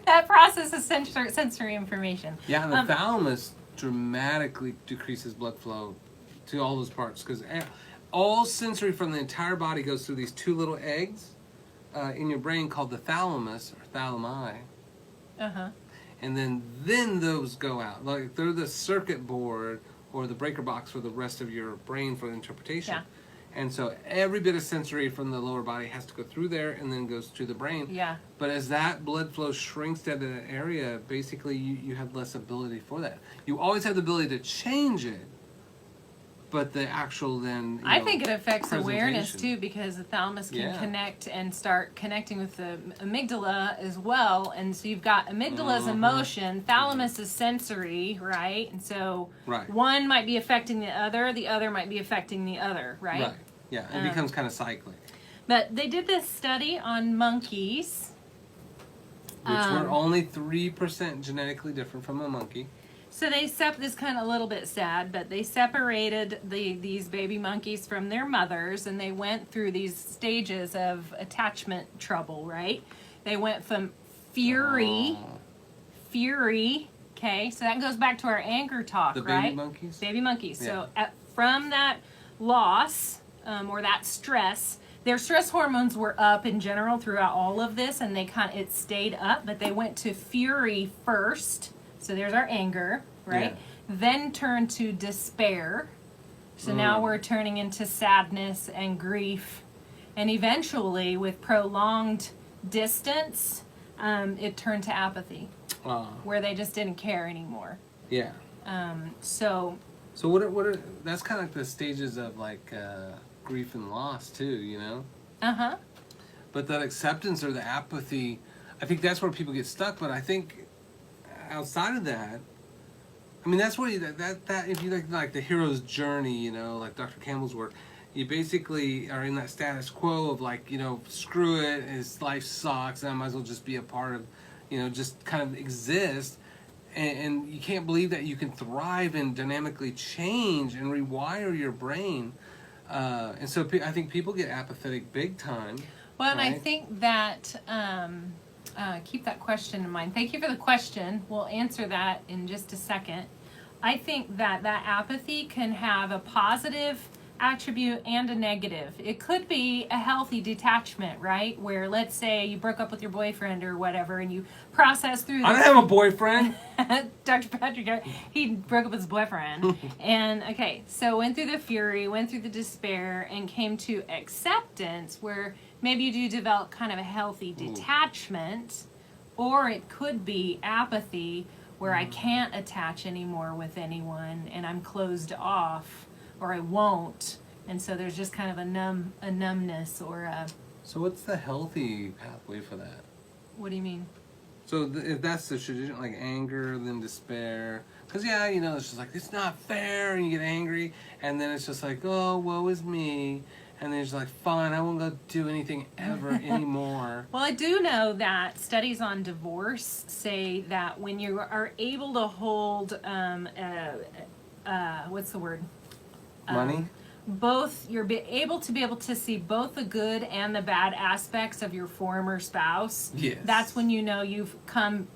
S2: That processes sensory information.
S1: Yeah, and the thalamus dramatically decreases blood flow to all those parts, because all sensory from the entire body goes through these 2 little eggs in your brain called the thalamus or thalami. And then those go out. Like they're the circuit board or the breaker box for the rest of your brain for the interpretation.
S2: Yeah.
S1: And so every bit of sensory from the lower body has to go through there and then goes to the brain.
S2: Yeah.
S1: But as that blood flow shrinks to that area, basically you have less ability for that. You always have the ability to change it, but the actual then,
S2: I think it affects awareness
S1: presentation.
S2: too, because the thalamus can connect and start connecting with the amygdala as well. And so you've got amygdala's emotion, thalamus is sensory, right? And so one might be affecting the other might be affecting the other, right?
S1: Right. Yeah, it becomes kind of cyclic.
S2: But they did this study on monkeys.
S1: Which were only 3% genetically different from a monkey.
S2: So they this kind of a little bit sad, but they separated these baby monkeys from their mothers, and they went through these stages of attachment trouble, right? They went from fury, okay, so that goes back to our anger talk,
S1: the
S2: right?
S1: baby monkeys?
S2: Baby monkeys.
S1: Yeah.
S2: So from that loss or that stress, their stress hormones were up in general throughout all of this, and it stayed up, but they went to fury first. So there's our anger, right?
S1: Yeah.
S2: Then turned to despair. So now we're turning into sadness and grief. And eventually, with prolonged distance, it turned to apathy, where they just didn't care anymore.
S1: Yeah.
S2: So
S1: what are that's kind of like the stages of like grief and loss too, you know?
S2: Uh-huh.
S1: But that acceptance or the apathy, I think that's where people get stuck. But I think outside of that, I mean, that's where that if you like the hero's journey, you know, like Dr. Campbell's work, you basically are in that status quo of like, you know, screw it, his life sucks, and I might as well just be a part of, you know, just kind of exist. And you can't believe that you can thrive and dynamically change and rewire your brain. And so I think people get apathetic big time.
S2: Well, and
S1: right?
S2: I think that, keep that question in mind. Thank you for the question. We'll answer that in just a second. I think that apathy can have a positive attribute and a negative. It could be a healthy detachment, right? Where let's say you broke up with your boyfriend or whatever, and you process through
S1: I don't have a boyfriend.
S2: Dr. Patrick, he broke up with his boyfriend. And okay, so went through the fury, went through the despair, and came to acceptance, where maybe you do develop kind of a healthy detachment. Or it could be apathy, where I can't attach anymore with anyone and I'm closed off, or I won't. And so there's just kind of a numbness or a...
S1: So what's the healthy pathway for that?
S2: What do you mean?
S1: So if that's the tradition, like anger, then despair. Because, yeah, you know, it's just like, it's not fair, and you get angry. And then it's just like, oh, woe is me. And then it's like, fine, I won't go do anything ever anymore.
S2: Well, I do know that studies on divorce say that when you are able to hold, what's the word?
S1: Money?
S2: Both, you're able to see both the good and the bad aspects of your former spouse.
S1: Yes.
S2: That's when you know you've come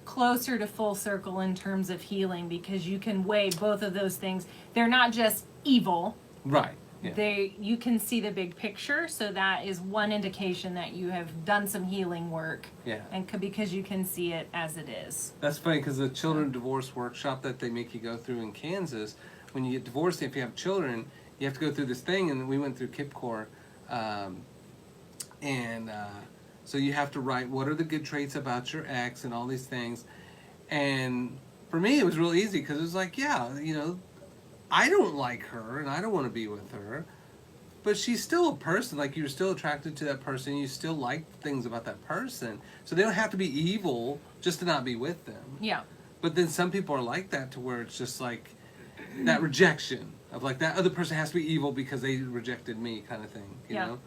S2: closer to full circle in terms of healing, because you can weigh both of those things. They're not just evil.
S1: Right. Yeah.
S2: You can see the big picture, so that is one indication that you have done some healing work.
S1: Yeah.
S2: And because you can see it as it is.
S1: That's funny, because the children divorce workshop that they make you go through in Kansas, when you get divorced, if you have children, you have to go through this thing, and we went through KIPCOR, so you have to write what are the good traits about your ex and all these things. And for me, it was real easy, because it was like, yeah, you know, I don't like her, and I don't want to be with her, but she's still a person. Like, you're still attracted to that person. You still like things about that person. So they don't have to be evil just to not be with them.
S2: Yeah.
S1: But then some people are like that, to where it's just like that rejection of like, that other person has to be evil because they rejected me, kind of thing, you know?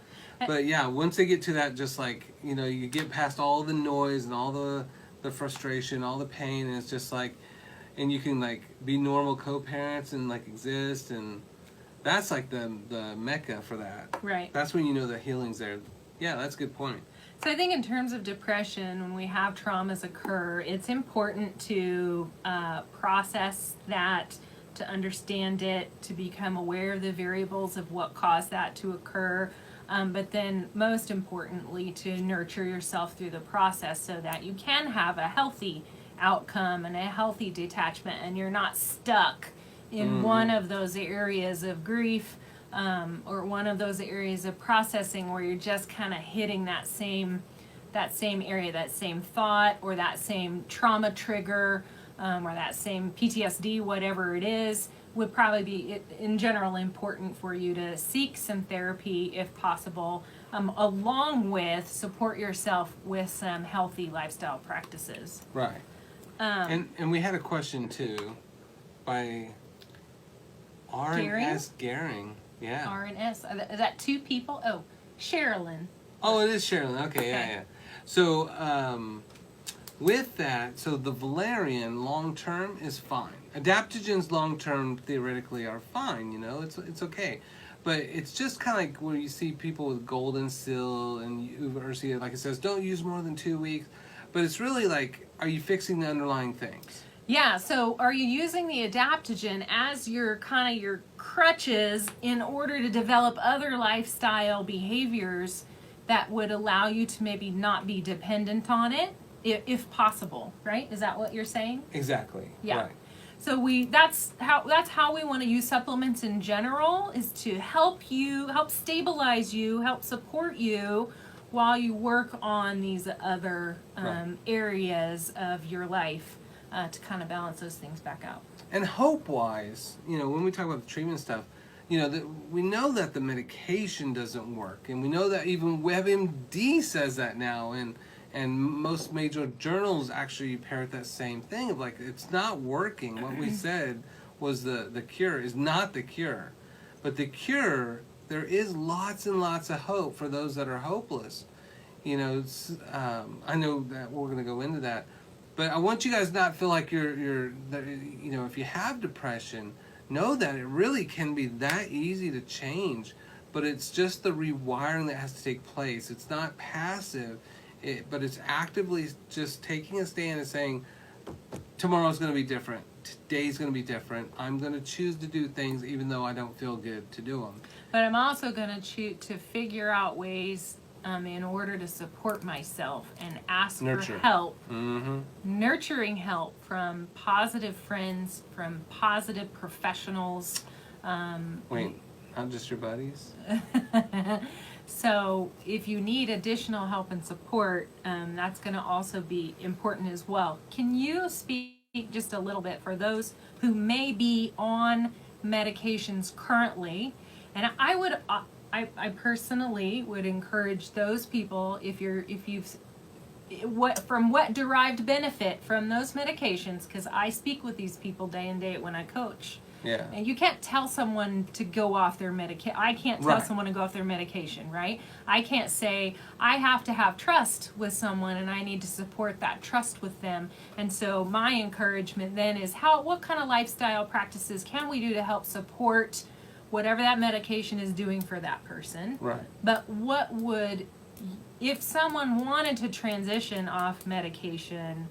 S1: But yeah, once they get to that, just like, you know, you get past all the noise and all the frustration, all the pain, and it's just like, and you can like be normal co-parents and like exist, and that's like the mecca for that.
S2: Right.
S1: That's when you know the healing's there. Yeah, that's a good point.
S2: So I think in terms of depression, when we have traumas occur, it's important to process that, to understand it, to become aware of the variables of what caused that to occur. But then most importantly, to nurture yourself through the process so that you can have a healthy outcome and a healthy detachment, and you're not stuck in one of those areas of grief or one of those areas of processing where you're just kind of hitting that same area, that same thought or that same trauma trigger or that same PTSD, whatever it is. Would probably be in general important for you to seek some therapy if possible, along with support yourself with some healthy lifestyle practices.
S1: Right. And we had a question too by R&S Garing. Yeah.
S2: R&S. Is that two people? Oh, Sherilyn.
S1: Oh, it is Sherilyn. Okay, yeah. So, with that, so the valerian long term is fine. Adaptogens long term theoretically are fine. You know, it's okay. But it's just kind of like where you see people with golden seal and or see, like it says, don't use more than 2 weeks. But it's really like, are you fixing the underlying things?
S2: Yeah, so are you using the adaptogen as your kind of your crutches in order to develop other lifestyle behaviors that would allow you to maybe not be dependent on it, if possible, right? Is that what you're saying?
S1: Exactly.
S2: Yeah.
S1: Right.
S2: So that's how we want to use supplements in general, is to help stabilize you, help support you while you work on these other areas of your life to kind of balance those things back out.
S1: And hope-wise, you know, when we talk about the treatment stuff, you know, we know that the medication doesn't work, and we know that even WebMD says that now, and most major journals actually parrot that same thing of like, it's not working. What we said was the cure is not the cure, but the cure, there is lots and lots of hope for those that are hopeless. You know, I know that we're going to go into that, but I want you guys to not feel like you're you know, if you have depression, know that it really can be that easy to change, but it's just the rewiring that has to take place. It's not passive, but it's actively just taking a stand and saying, tomorrow's going to be different. Today's going to be different. I'm going to choose to do things even though I don't feel good to do them.
S2: But I'm also going to choose to figure out ways in order to support myself and ask for help.
S1: Mm-hmm.
S2: Nurturing help from positive friends, from positive professionals.
S1: Wait, not just your buddies?
S2: So if you need additional help and support, that's going to also be important as well. Can you speak just a little bit for those who may be on medications currently? And I personally would encourage those people, what derived benefit from those medications, because I speak with these people day and day when I coach.
S1: Yeah.
S2: And you can't tell someone to go off their medication. I can't tell someone to go off their medication, right? I can't say, I have to have trust with someone and I need to support that trust with them. And so my encouragement then is what kind of lifestyle practices can we do to help support whatever that medication is doing for that person?
S1: Right.
S2: But if someone wanted to transition off medication,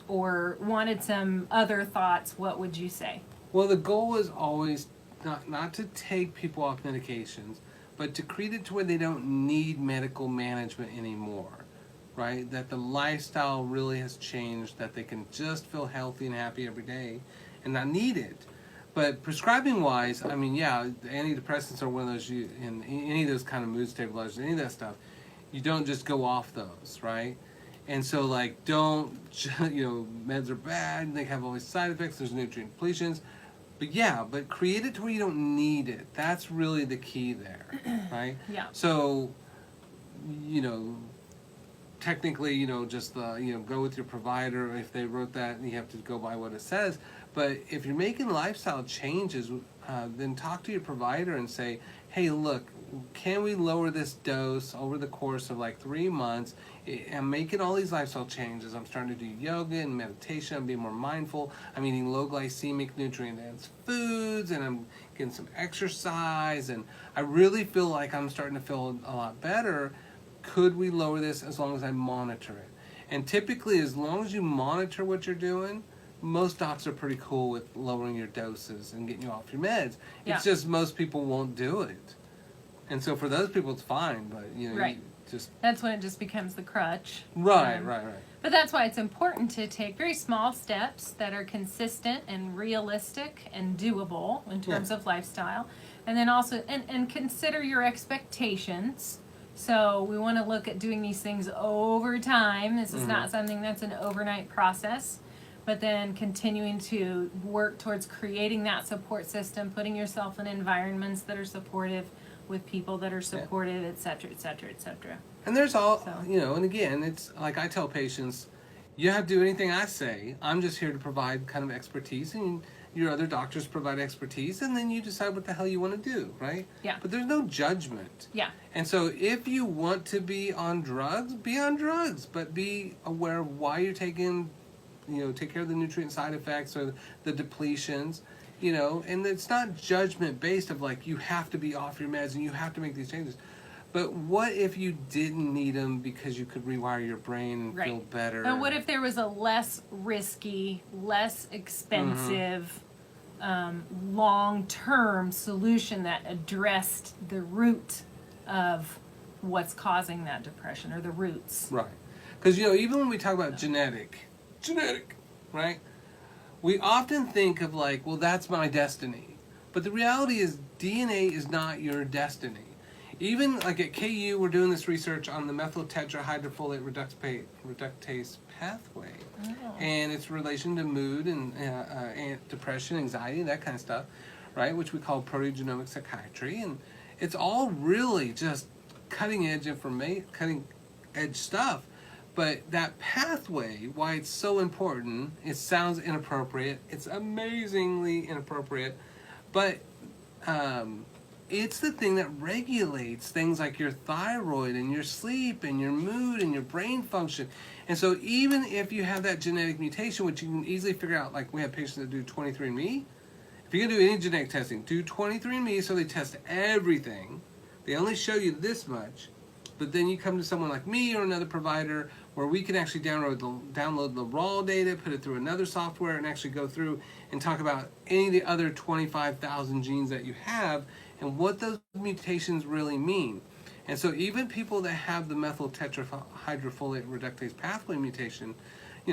S2: or wanted some other thoughts, what would you say?
S1: Well, the goal is always not to take people off medications, but to create it to where they don't need medical management anymore, right? That the lifestyle really has changed, that they can just feel healthy and happy every day and not need it. But prescribing wise, I mean, yeah, antidepressants are one of those, and any of those kind of mood stabilizers, any of that stuff, you don't just go off those, right? And so, like, don't, you know, meds are bad, they have all these side effects, there's nutrient depletions. But create it to where you don't need it. That's really the key there, right?
S2: Yeah.
S1: So, you know, technically, you know, just, go with your provider. If they wrote that, you have to go by what it says. But if you're making lifestyle changes, then talk to your provider and say, hey, look, can we lower this dose over the course of like 3 months? I'm making all these lifestyle changes. I'm starting to do yoga and meditation. I'm being more mindful. I'm eating low glycemic, nutrient-dense foods, and I'm getting some exercise. And I really feel like I'm starting to feel a lot better. Could we lower this as long as I monitor it? And typically, as long as you monitor what you're doing, most docs are pretty cool with lowering your doses and getting you off your meds.
S2: Yeah.
S1: It's just most people won't do it. And so for those people, it's fine, but, you know,
S2: Right. That's when it just becomes the crutch.
S1: Right.
S2: But that's why it's important to take very small steps that are consistent and realistic and doable in terms of lifestyle. And then also, and consider your expectations. So we want to look at doing these things over time. This is not something that's an overnight process. But then continuing to work towards creating that support system, putting yourself in environments that are supportive, with people that are supportive, et cetera, et cetera, et cetera.
S1: And there's and again, it's like I tell patients, you don't have to do anything I say. I'm just here to provide kind of expertise, and your other doctors provide expertise, and then you decide what the hell you want to do, right?
S2: Yeah.
S1: But there's no judgment.
S2: Yeah.
S1: And so if you want to be on drugs, but be aware of why you're taking, take care of the nutrient side effects or the depletions, and it's not judgment based of like, you have to be off your meds and you have to make these changes. But what if you didn't need them because you could rewire your brain and feel better?
S2: And what if there was a less risky, less expensive, long-term solution that addressed the root of what's causing that depression, or the roots?
S1: Right. Because, even when we talk about genetic, right? We often think of like, well, that's my destiny. But the reality is DNA is not your destiny. Even like at KU, we're doing this research on the methyl tetrahydrofolate reductase pathway and its relation to mood and depression, anxiety, that kind of stuff, right? Which we call proteogenomic psychiatry, and it's all really just cutting edge stuff. But that pathway, why it's so important, it sounds inappropriate. It's amazingly inappropriate, but it's the thing that regulates things like your thyroid and your sleep and your mood and your brain function. And so even if you have that genetic mutation, which you can easily figure out, like we have patients that do 23andMe. If you're going to do any genetic testing, do 23andMe, so they test everything. They only show you this much. But then you come to someone like me or another provider where we can actually download the raw data, put it through another software, and actually go through and talk about any of the other 25,000 genes that you have and what those mutations really mean. And so even people that have the methyl tetrahydrofolate reductase pathway mutation,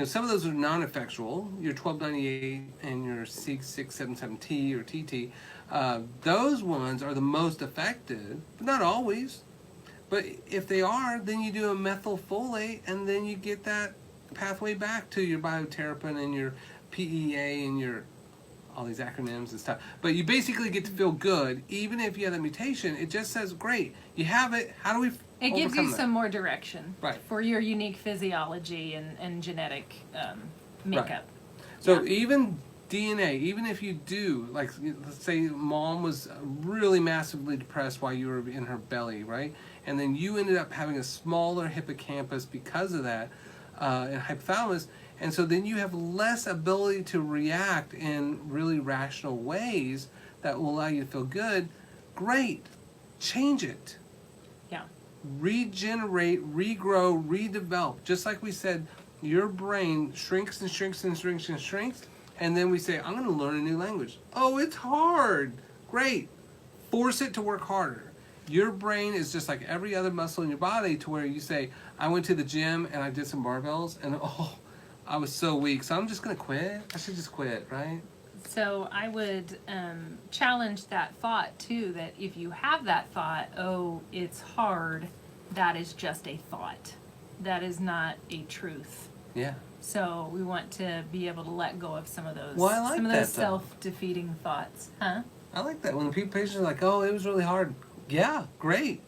S1: some of those are non-effectual, your 1298 and your C677T or TT, those ones are the most affected, but not always. But if they are, then you do a methylfolate, and then you get that pathway back to your bioterapin and your PEA and your all these acronyms and stuff. But you basically get to feel good, even if you have that mutation. It just says, great, you have it. How do we
S2: It gives you
S1: that?
S2: some more direction for your unique physiology and genetic makeup.
S1: Right. So even DNA, even if you do, like, let's say mom was really massively depressed while you were in her belly, right? And then you ended up having a smaller hippocampus because of that, and hypothalamus, and so then you have less ability to react in really rational ways that will allow you to feel good. Great. Change it.
S2: Yeah.
S1: Regenerate, regrow, redevelop. Just like we said, your brain shrinks and shrinks and shrinks and shrinks, and then we say, I'm going to learn a new language. Oh, it's hard. Great. Force it to work harder. Your brain is just like every other muscle in your body, to where you say, I went to the gym and I did some barbells, and I was so weak, so I'm just going to quit. I should just quit, right?
S2: So I would challenge that thought, too, that if you have that thought, oh, it's hard, that is just a thought. That is not a truth.
S1: Yeah.
S2: So we want to be able to let go of some of those,
S1: Well, I like
S2: some of
S1: that,
S2: those
S1: though.
S2: self-defeating thoughts. Huh?
S1: I like that. When the patients are like, oh, it was really hard. Yeah, great.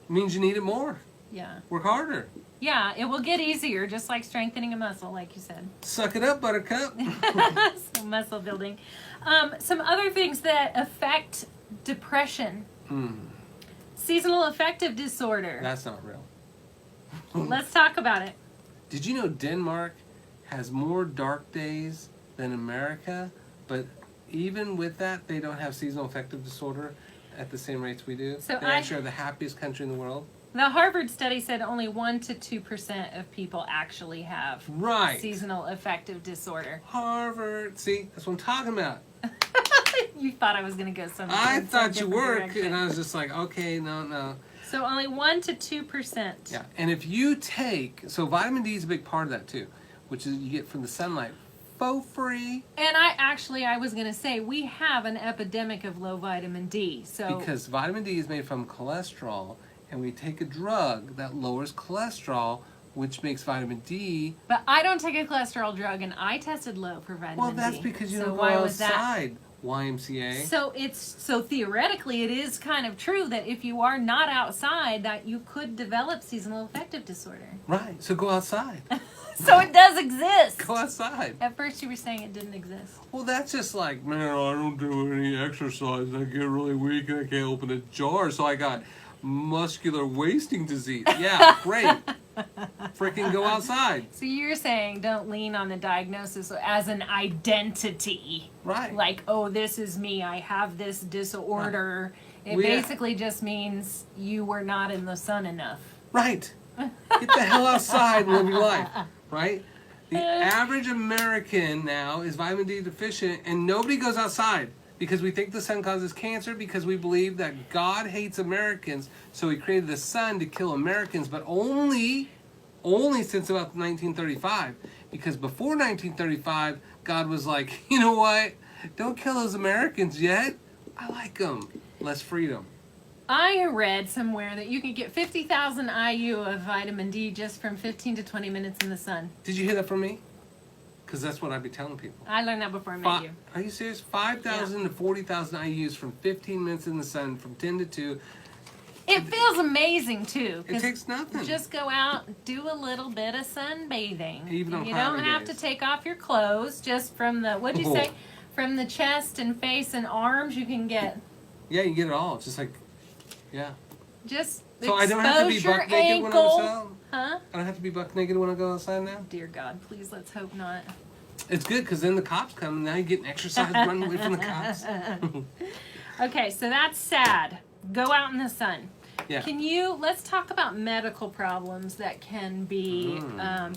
S1: It means you need it more.
S2: Yeah.
S1: Work harder.
S2: Yeah, it will get easier, just like strengthening a muscle, like you said.
S1: Suck it up, buttercup.
S2: So muscle building. Some other things that affect depression. Seasonal affective disorder.
S1: That's not real.
S2: Let's talk about it.
S1: Did you know Denmark has more dark days than America? But even with that, they don't have seasonal affective disorder at the same rates we do.
S2: So
S1: they actually are the happiest country in the world.
S2: The Harvard study said only 1 to 2% of people actually have seasonal affective disorder.
S1: Harvard. See, that's what I'm talking about.
S2: You thought I was going to go some.
S1: I thought you
S2: different
S1: were,
S2: direction.
S1: and I was just like, okay, no.
S2: So only 1 to 2%.
S1: Yeah, and if you take, so vitamin D is a big part of that too, which is you get from the sunlight for free.
S2: And I was going to say, we have an epidemic of low vitamin D. So
S1: Because vitamin D is made from cholesterol, and we take a drug that lowers cholesterol, which makes vitamin D.
S2: But I don't take a cholesterol drug, and I tested low for vitamin D.
S1: Well, that's because you
S2: So
S1: don't go
S2: why was that?
S1: outside. YMCA.
S2: So theoretically it is kind of true that if you are not outside that you could develop seasonal affective disorder.
S1: Right. So go outside.
S2: So it does exist.
S1: Go outside.
S2: At first you were saying it didn't exist.
S1: Well, that's just like, man, I don't do any exercise. I get really weak and I can't open a jar, so I got muscular wasting disease. Yeah, great. Freaking go outside.
S2: So you're saying don't lean on the diagnosis as an identity.
S1: Right.
S2: Like, oh, this is me. I have this disorder. It
S1: Yeah.
S2: basically just means you were not in the sun enough.
S1: Right. Get the hell outside and live your life. Right? The average American now is vitamin D deficient, and nobody goes outside because we think the sun causes cancer, because we believe that God hates Americans, so he created the sun to kill Americans, but only since about 1935. Because before 1935, God was like, you know what? Don't kill those Americans yet. I like them. Less freedom.
S2: I read somewhere that you can get 50,000 IU of vitamin D just from 15 to 20 minutes in the sun.
S1: Did you hear that from me? Because that's what I'd be telling people.
S2: I learned that before I met you.
S1: Are you serious? 5,000 to 40,000 IUs from 15 minutes in the sun from 10 to 2.
S2: It feels amazing too.
S1: It takes nothing.
S2: Just go out, do a little bit of sunbathing.
S1: Even on
S2: you
S1: cloudy
S2: don't have
S1: days.
S2: to take off your clothes. Just from the what'd you say? From the chest and face and arms, you can get.
S1: Yeah, you get it all. It's just like, yeah.
S2: Just
S1: So I don't have to be buck naked when I'm outside?
S2: Huh?
S1: I don't have to be buck naked when I go outside now?
S2: Dear God, please let's hope not.
S1: It's good because then the cops come and now you're getting exercise running away from the cops.
S2: Okay, so that's sad. Go out in the sun.
S1: Yeah.
S2: Let's talk about medical problems that can be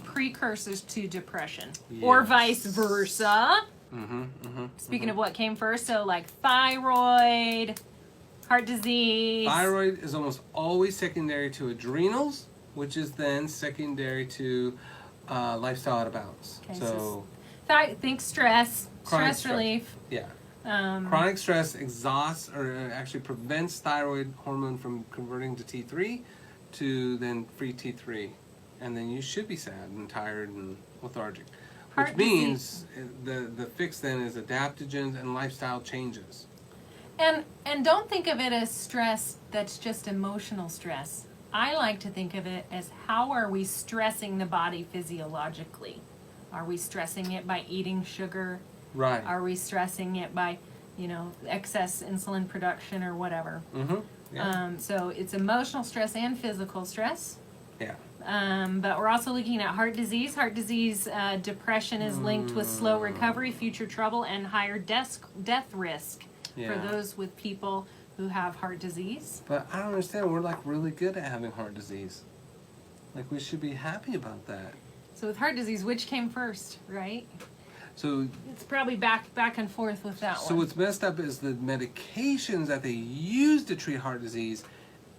S2: precursors to depression or
S1: Yes.
S2: vice versa. Speaking of what came first, so like thyroid, heart disease.
S1: Thyroid is almost always secondary to adrenals, which is then secondary to lifestyle out of balance.
S2: Okay,
S1: so
S2: think stress,
S1: Chronic
S2: stress relief.
S1: yeah. Chronic stress exhausts or actually prevents thyroid hormone from converting to T3 to then free T3. And then you should be sad and tired and lethargic.
S2: Heart
S1: Which means the fix then is adaptogens and lifestyle changes.
S2: And don't think of it as stress that's just emotional stress. I like to think of it as how are we stressing the body physiologically? Are we stressing it by eating sugar?
S1: Right.
S2: Are we stressing it by, excess insulin production or whatever?
S1: Yeah.
S2: So it's emotional stress and physical stress.
S1: Yeah.
S2: But we're also looking at heart disease. Heart disease, depression is linked with slow recovery, future trouble, and higher death risk for those with people who have heart disease.
S1: But I don't understand. We're like really good at having heart disease. Like we should be happy about that.
S2: So with heart disease, which came first, right?
S1: So
S2: It's probably back and forth with that
S1: So
S2: one.
S1: what's messed up is the medications that they use to treat heart disease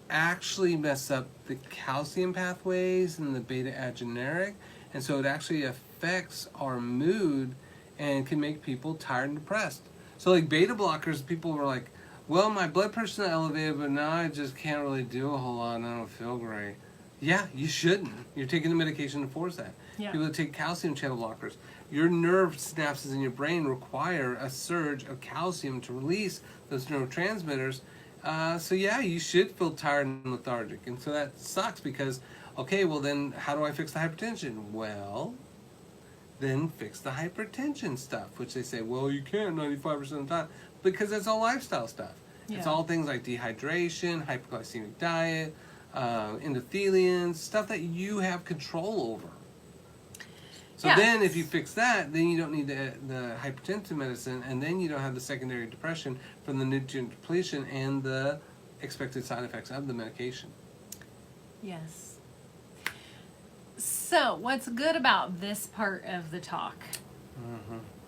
S1: actually mess up the calcium pathways and the beta-adrenergic, and so it actually affects our mood and can make people tired and depressed. So like beta blockers, people were like, well, my blood pressure's not elevated, but now I just can't really do a whole lot and I don't feel great. Yeah, you shouldn't. You're taking the medication to force that.
S2: Yeah.
S1: People that take calcium channel blockers, your nerve synapses in your brain require a surge of calcium to release those neurotransmitters. So yeah, you should feel tired and lethargic. And so that sucks because, okay, well then how do I fix the hypertension? Well, then fix the hypertension stuff, which they say, well, you can't 95% of the time because that's all lifestyle stuff. It's all things like dehydration, hyperglycemic diet, endothelians, stuff that you have control over. So then if you fix that, then you don't need the hypertensive medicine, and then you don't have the secondary depression from the nutrient depletion and the expected side effects of the medication.
S2: Yes. So what's good about this part of the talk?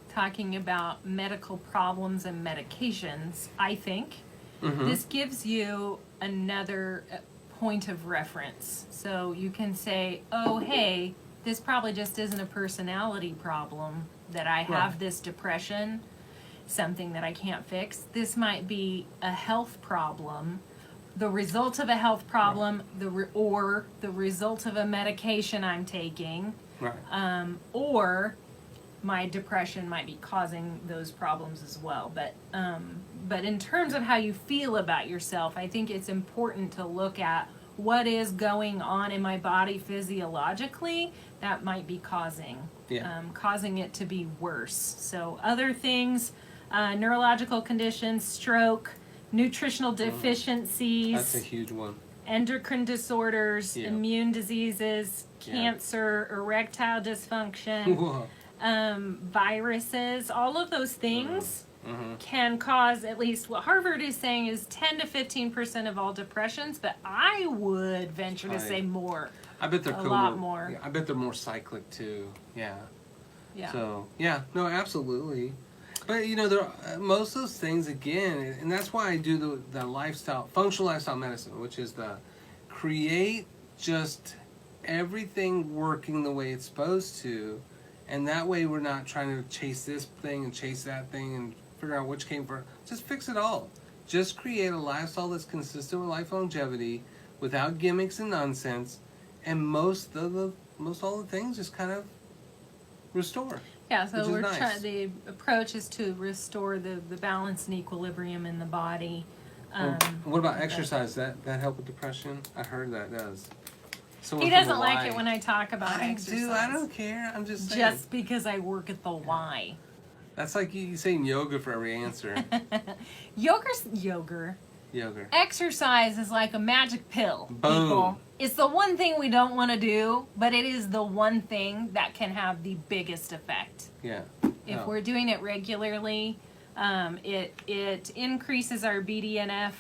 S2: Talking about medical problems and medications, I think this gives you another point of reference. So you can say, oh, hey, this probably just isn't a personality problem, that I have this depression, something that I can't fix. This might be a health problem, the result of a health problem, or the result of a medication I'm taking,
S1: Right.
S2: or my depression might be causing those problems as well. But in terms of how you feel about yourself, I think it's important to look at what is going on in my body physiologically that might be causing it to be worse. So other things, neurological conditions, stroke, nutritional deficiencies.
S1: That's a huge one.
S2: Endocrine disorders, immune diseases, cancer, erectile dysfunction, viruses, all of those things can cause, at least what Harvard is saying is 10 to 15% of all depressions, but I would venture to say more.
S1: I bet they're
S2: a lot more.
S1: Yeah, I bet they're more cyclic too. Yeah.
S2: Yeah.
S1: So no, absolutely. But you know, there most of those things again, and that's why I do the lifestyle, functional lifestyle medicine, which is the create just everything working the way it's supposed to, and that way we're not trying to chase this thing and chase that thing and figure out which came first. Just fix it all. Just create a lifestyle that's consistent with life longevity, without gimmicks and nonsense, and most all the things just kind of restore.
S2: Yeah, so we're
S1: nice.
S2: the approach is to restore the balance and equilibrium in the body.
S1: What about exercise? That help with depression? I heard that does.
S2: He doesn't like it when I talk about exercise.
S1: I don't care. I'm just saying.
S2: Just because I work at the Y.
S1: That's like you saying yoga for every answer.
S2: Yoga. Exercise is like a magic pill,
S1: Boom.
S2: people. It's the one thing we don't want to do, but it is the one thing that can have the biggest effect.
S1: Yeah.
S2: If we're doing it regularly, it increases our BDNF,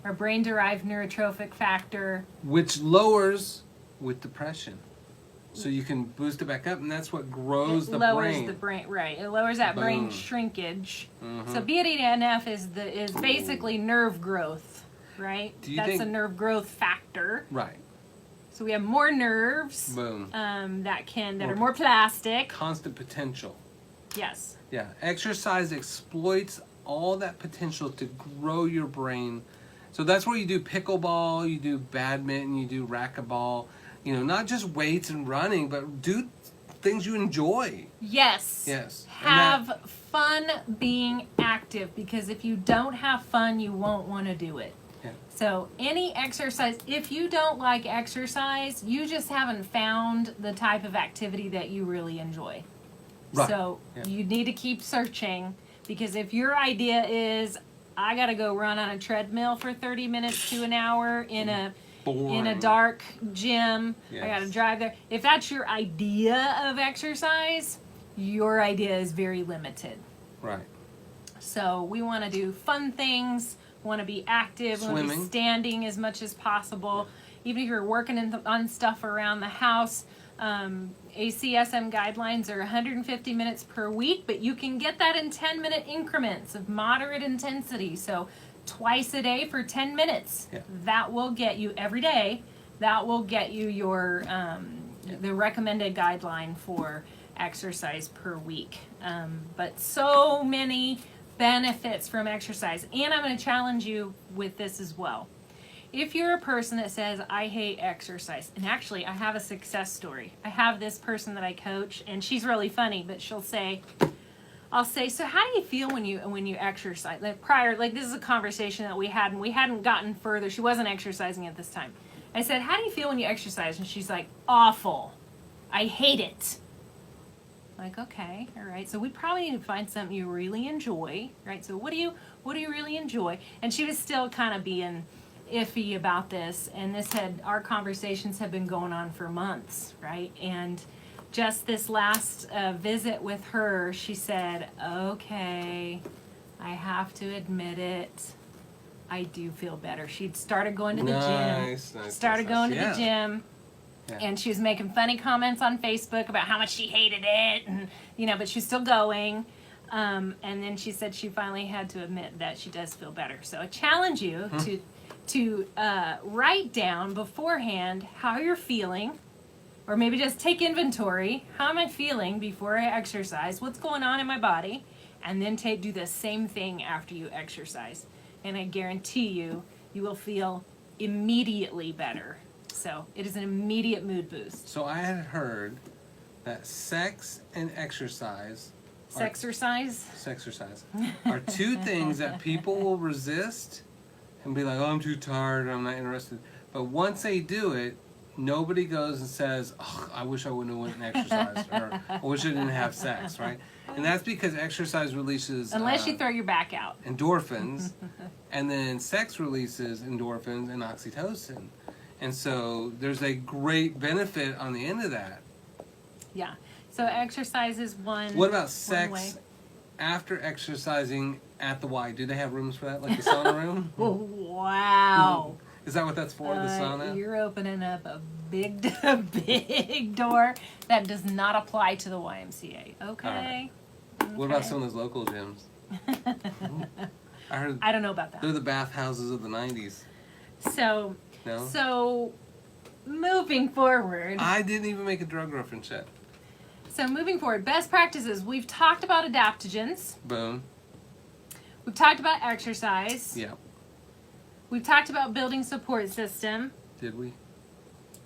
S2: our brain-derived neurotrophic factor.
S1: Which lowers with depression. So you can boost it back up, and that's what grows the brain.
S2: It lowers the brain, right. It lowers that brain shrinkage. So BDNF is basically nerve growth, right? That's a nerve growth factor.
S1: Right.
S2: So we have more nerves.
S1: Boom.
S2: That are more plastic.
S1: Constant potential.
S2: Yes.
S1: Yeah. Exercise exploits all that potential to grow your brain. So that's where you do pickleball, you do badminton, you do racquetball. You know, not just weights and running, but do things you enjoy.
S2: Yes. Have fun being active, because if you don't have fun, you won't want to do it.
S1: Yeah.
S2: So any exercise, if you don't like exercise, you just haven't found the type of activity that you really enjoy.
S1: Right.
S2: So you need to keep searching, because if your idea is, I got to go run on a treadmill for 30 minutes to an hour in a dark gym. I got to drive there. If that's your idea of exercise, your idea is very limited.
S1: Right.
S2: So we want to do fun things, want to be active, want to be standing as much as possible. Even if you're working on stuff around the house, ACSM guidelines are 150 minutes per week, but you can get that in 10-minute increments of moderate intensity. So twice a day for 10 minutes. Yeah. That will get you every day. That will get you your the recommended guideline for exercise per week. But so many benefits from exercise. And I'm going to challenge you with this as well. If you're a person that says, I hate exercise, and actually I have a success story. I have this person that I coach, and she's really funny, but I'll say, so how do you feel when you exercise? This is a conversation that we had, and we hadn't gotten further. She wasn't exercising at this time. I said, how do you feel when you exercise? And she's like, awful. I hate it. I'm like, okay, all right. So we probably need to find something you really enjoy, right? So what do you really enjoy? And she was still kind of being iffy about this, and our conversations have been going on for months, right? And just this last visit with her, she said, okay, I have to admit it, I do feel better. She'd started going to the gym. Yeah. And she was making funny comments on Facebook about how much she hated it, and but she's still going. And then she said she finally had to admit that she does feel better. So I challenge you to write down beforehand how you're feeling, or maybe just take inventory. How am I feeling before I exercise? What's going on in my body? And then do the same thing after you exercise. And I guarantee you will feel immediately better. So it is an immediate mood boost.
S1: So I had heard that sex and exercise
S2: Sexercise.
S1: are two things that people will resist and be like, oh, I'm too tired, I'm not interested. But once they do it, nobody goes and says, oh, I wish I wouldn't have went and exercised, or I wish I didn't have sex, right? And that's because exercise releases
S2: Unless you throw your back out.
S1: endorphins, and then sex releases endorphins and oxytocin. And so there's a great benefit on the end of that.
S2: Yeah. So exercise is one.
S1: What about
S2: one
S1: sex
S2: way.
S1: after exercising at the Y? Do they have rooms for that, like the sauna room?
S2: Wow.
S1: Is that what that's for, the sauna?
S2: You're opening up a big, big door that does not apply to the YMCA. Okay.
S1: What about some of those local gyms? I heard
S2: I don't know about that.
S1: they're the bathhouses of the 90s.
S2: So,
S1: No?
S2: so moving forward.
S1: I didn't even make a drug reference yet.
S2: So moving forward, best practices. We've talked about adaptogens.
S1: Boom.
S2: We've talked about exercise.
S1: Yeah.
S2: We've talked about building support system.
S1: Did we?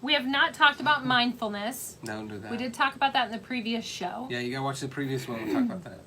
S2: We have not talked about mindfulness.
S1: Don't do that.
S2: We did talk about that in the previous show.
S1: Yeah, you gotta watch the previous one. We'll talk about that.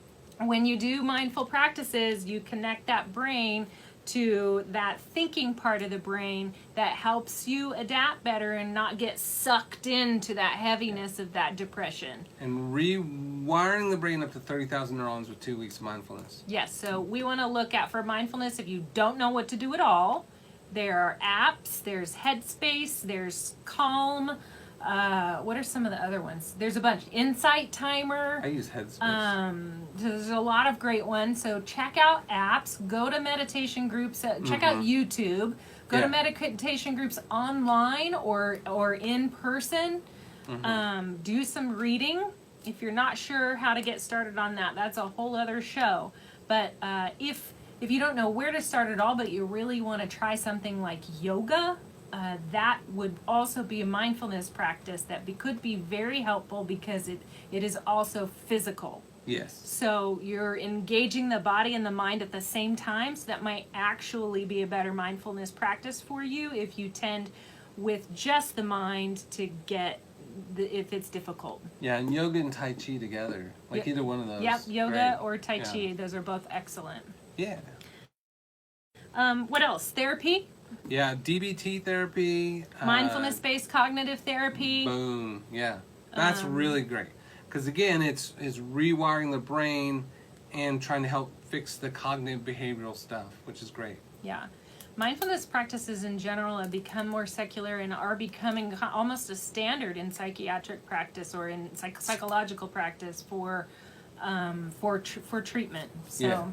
S2: When you do mindful practices, you connect that brain to that thinking part of the brain that helps you adapt better and not get sucked into that heaviness of that depression.
S1: And rewiring the brain up to 30,000 neurons with 2 weeks of mindfulness.
S2: Yes, so we want to look at for mindfulness if you don't know what to do at all. There are apps, there's Headspace, there's Calm. What are some of the other ones? There's a bunch. Insight Timer.
S1: I use Headspace.
S2: There's a lot of great ones. So check out apps. Go to meditation groups. Check out YouTube. Go to meditation groups online or in person. Do some reading. If you're not sure how to get started on that, that's a whole other show. But if you don't know where to start at all, but you really want to try something like yoga, that would also be a mindfulness practice that could be very helpful because it is also physical.
S1: Yes.
S2: So you're engaging the body and the mind at the same time, so that might actually be a better mindfulness practice for you if you tend with just the mind to get if it's difficult.
S1: Yeah, and yoga and Tai Chi together. Like either one of those.
S2: Yep, yoga
S1: great.
S2: or Tai Chi, those are both excellent.
S1: Yeah.
S2: What else? Therapy?
S1: Yeah, DBT therapy.
S2: Mindfulness-based cognitive therapy.
S1: Boom. Yeah. That's really great. Because again, it's rewiring the brain and trying to help fix the cognitive behavioral stuff, which is great.
S2: Yeah. Mindfulness practices in general have become more secular and are becoming almost a standard in psychiatric practice or in psychological practice for treatment. So,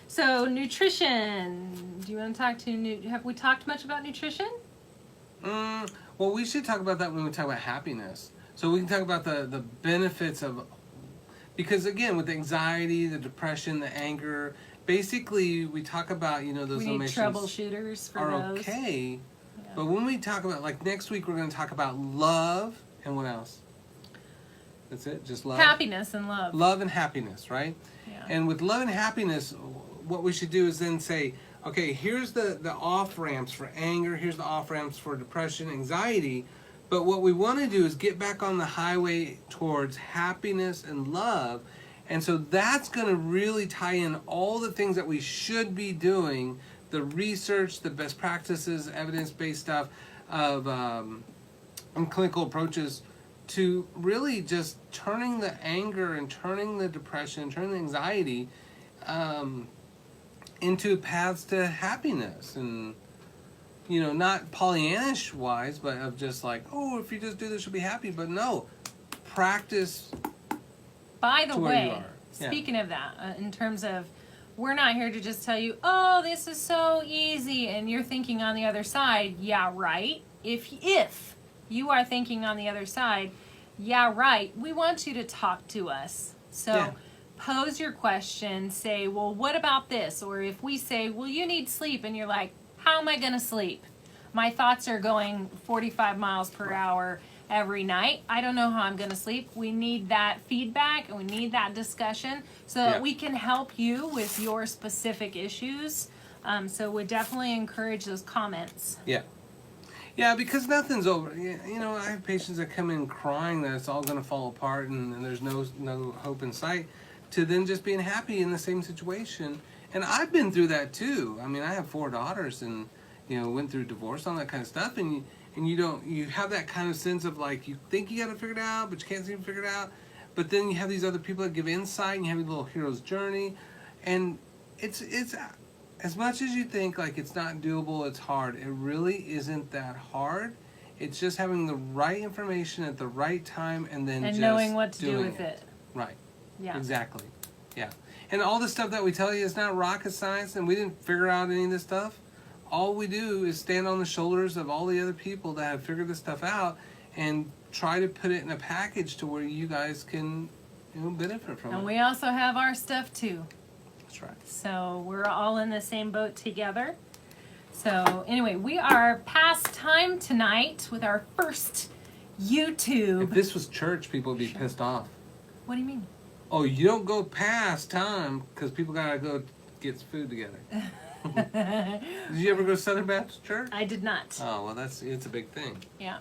S2: so nutrition. Do you want to talk to have we talked much about nutrition?
S1: Well, we should talk about that when we talk about happiness. So we can talk about the benefits of, because again, with the anxiety, the depression, the anger, basically we talk about, those
S2: we need
S1: emotions
S2: troubleshooters for
S1: are
S2: those.
S1: okay.
S2: Yeah.
S1: But when we talk about, like next week, we're going to talk about love and what else? That's it? Just love?
S2: Happiness and love.
S1: Love and happiness, right?
S2: Yeah.
S1: And with love and happiness, what we should do is then say, okay, here's the off-ramps for anger, here's the off-ramps for depression, anxiety, but what we want to do is get back on the highway towards happiness and love, and so that's going to really tie in all the things that we should be doing, the research, the best practices, evidence-based stuff of and clinical approaches to really just turning the anger and turning the depression, turning the anxiety into paths to happiness. And, not Pollyannish wise, but of just like, oh, if you just do this, you'll be happy. But no, practice.
S2: By the
S1: to where you
S2: way,
S1: are. Yeah.
S2: speaking of that, in terms of, we're not here to just tell you, oh, this is so easy, and you're thinking on the other side, yeah, right. If you are thinking on the other side, yeah, right, we want you to talk to us. So pose your question, say, well, what about this? Or if we say, well, you need sleep, and you're like, how am I going to sleep? My thoughts are going 45 miles per hour every night. I don't know how I'm going to sleep. We need that feedback and we need that discussion so that we can help you with your specific issues. So we definitely encourage those comments.
S1: Yeah, Yeah, because nothing's over. You know, I have patients that come in crying that it's all going to fall apart and there's no hope in sight, to then just being happy in the same situation. And I've been through that too. I mean, I have 4 daughters and, you know, went through divorce, all that kind of stuff. And you have that kind of sense of like, you think you got to figure it out, but you can't seem to figure it out. But then you have these other people that give insight, and you have your little hero's journey. And it's as much as you think like it's not doable, it's hard. It really isn't that hard. It's just having the right information at the right time and then
S2: And
S1: just
S2: knowing what to do
S1: doing
S2: with it.
S1: Right.
S2: Yeah.
S1: Exactly. Yeah. And all the stuff that we tell you is not rocket science, and we didn't figure out any of this stuff. All we do is stand on the shoulders of all the other people that have figured this stuff out and try to put it in a package to where you guys can, you know, benefit from it.
S2: And we also have our stuff too.
S1: That's right.
S2: So we're all in the same boat together. So anyway, we are past time tonight with our first YouTube.
S1: If this was church, people would be pissed off.
S2: What do you mean?
S1: Oh, you don't go past time because people gotta go get food together. Did you ever go to Southern Baptist Church?
S2: I did not.
S1: Oh, well, it's a big thing.
S2: Yeah.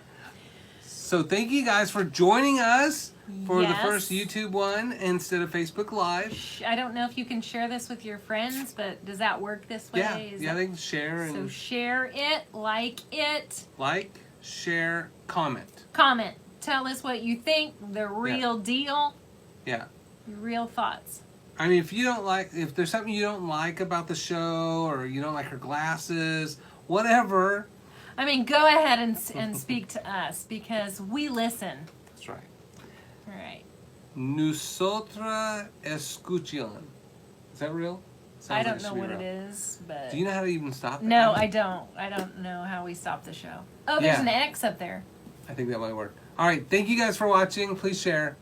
S1: So thank you guys for joining us for the
S2: Yes.
S1: first YouTube one instead of Facebook Live.
S2: I don't know if you can share this with your friends, but does that work this way?
S1: Yeah,
S2: Is
S1: yeah,
S2: that-
S1: they can share
S2: So
S1: and
S2: share it, like it,
S1: like, share, comment.
S2: comment. Tell us what you think, the real deal,
S1: Yeah.
S2: your real thoughts.
S1: I mean, if there's something you don't like about the show, or you don't like her glasses, whatever.
S2: I mean, go ahead and speak to us because we listen.
S1: That's right.
S2: All right.
S1: Nosotras escuchan. Is that real?
S2: I
S1: Sounds
S2: don't
S1: like
S2: know
S1: should be
S2: what it
S1: real.
S2: is, but
S1: Do you know how to even stop it?
S2: no, I don't. I don't know how we stop the show. Oh, there's
S1: Yeah.
S2: an X up there.
S1: I think that might work. All right. Thank you guys for watching. Please share.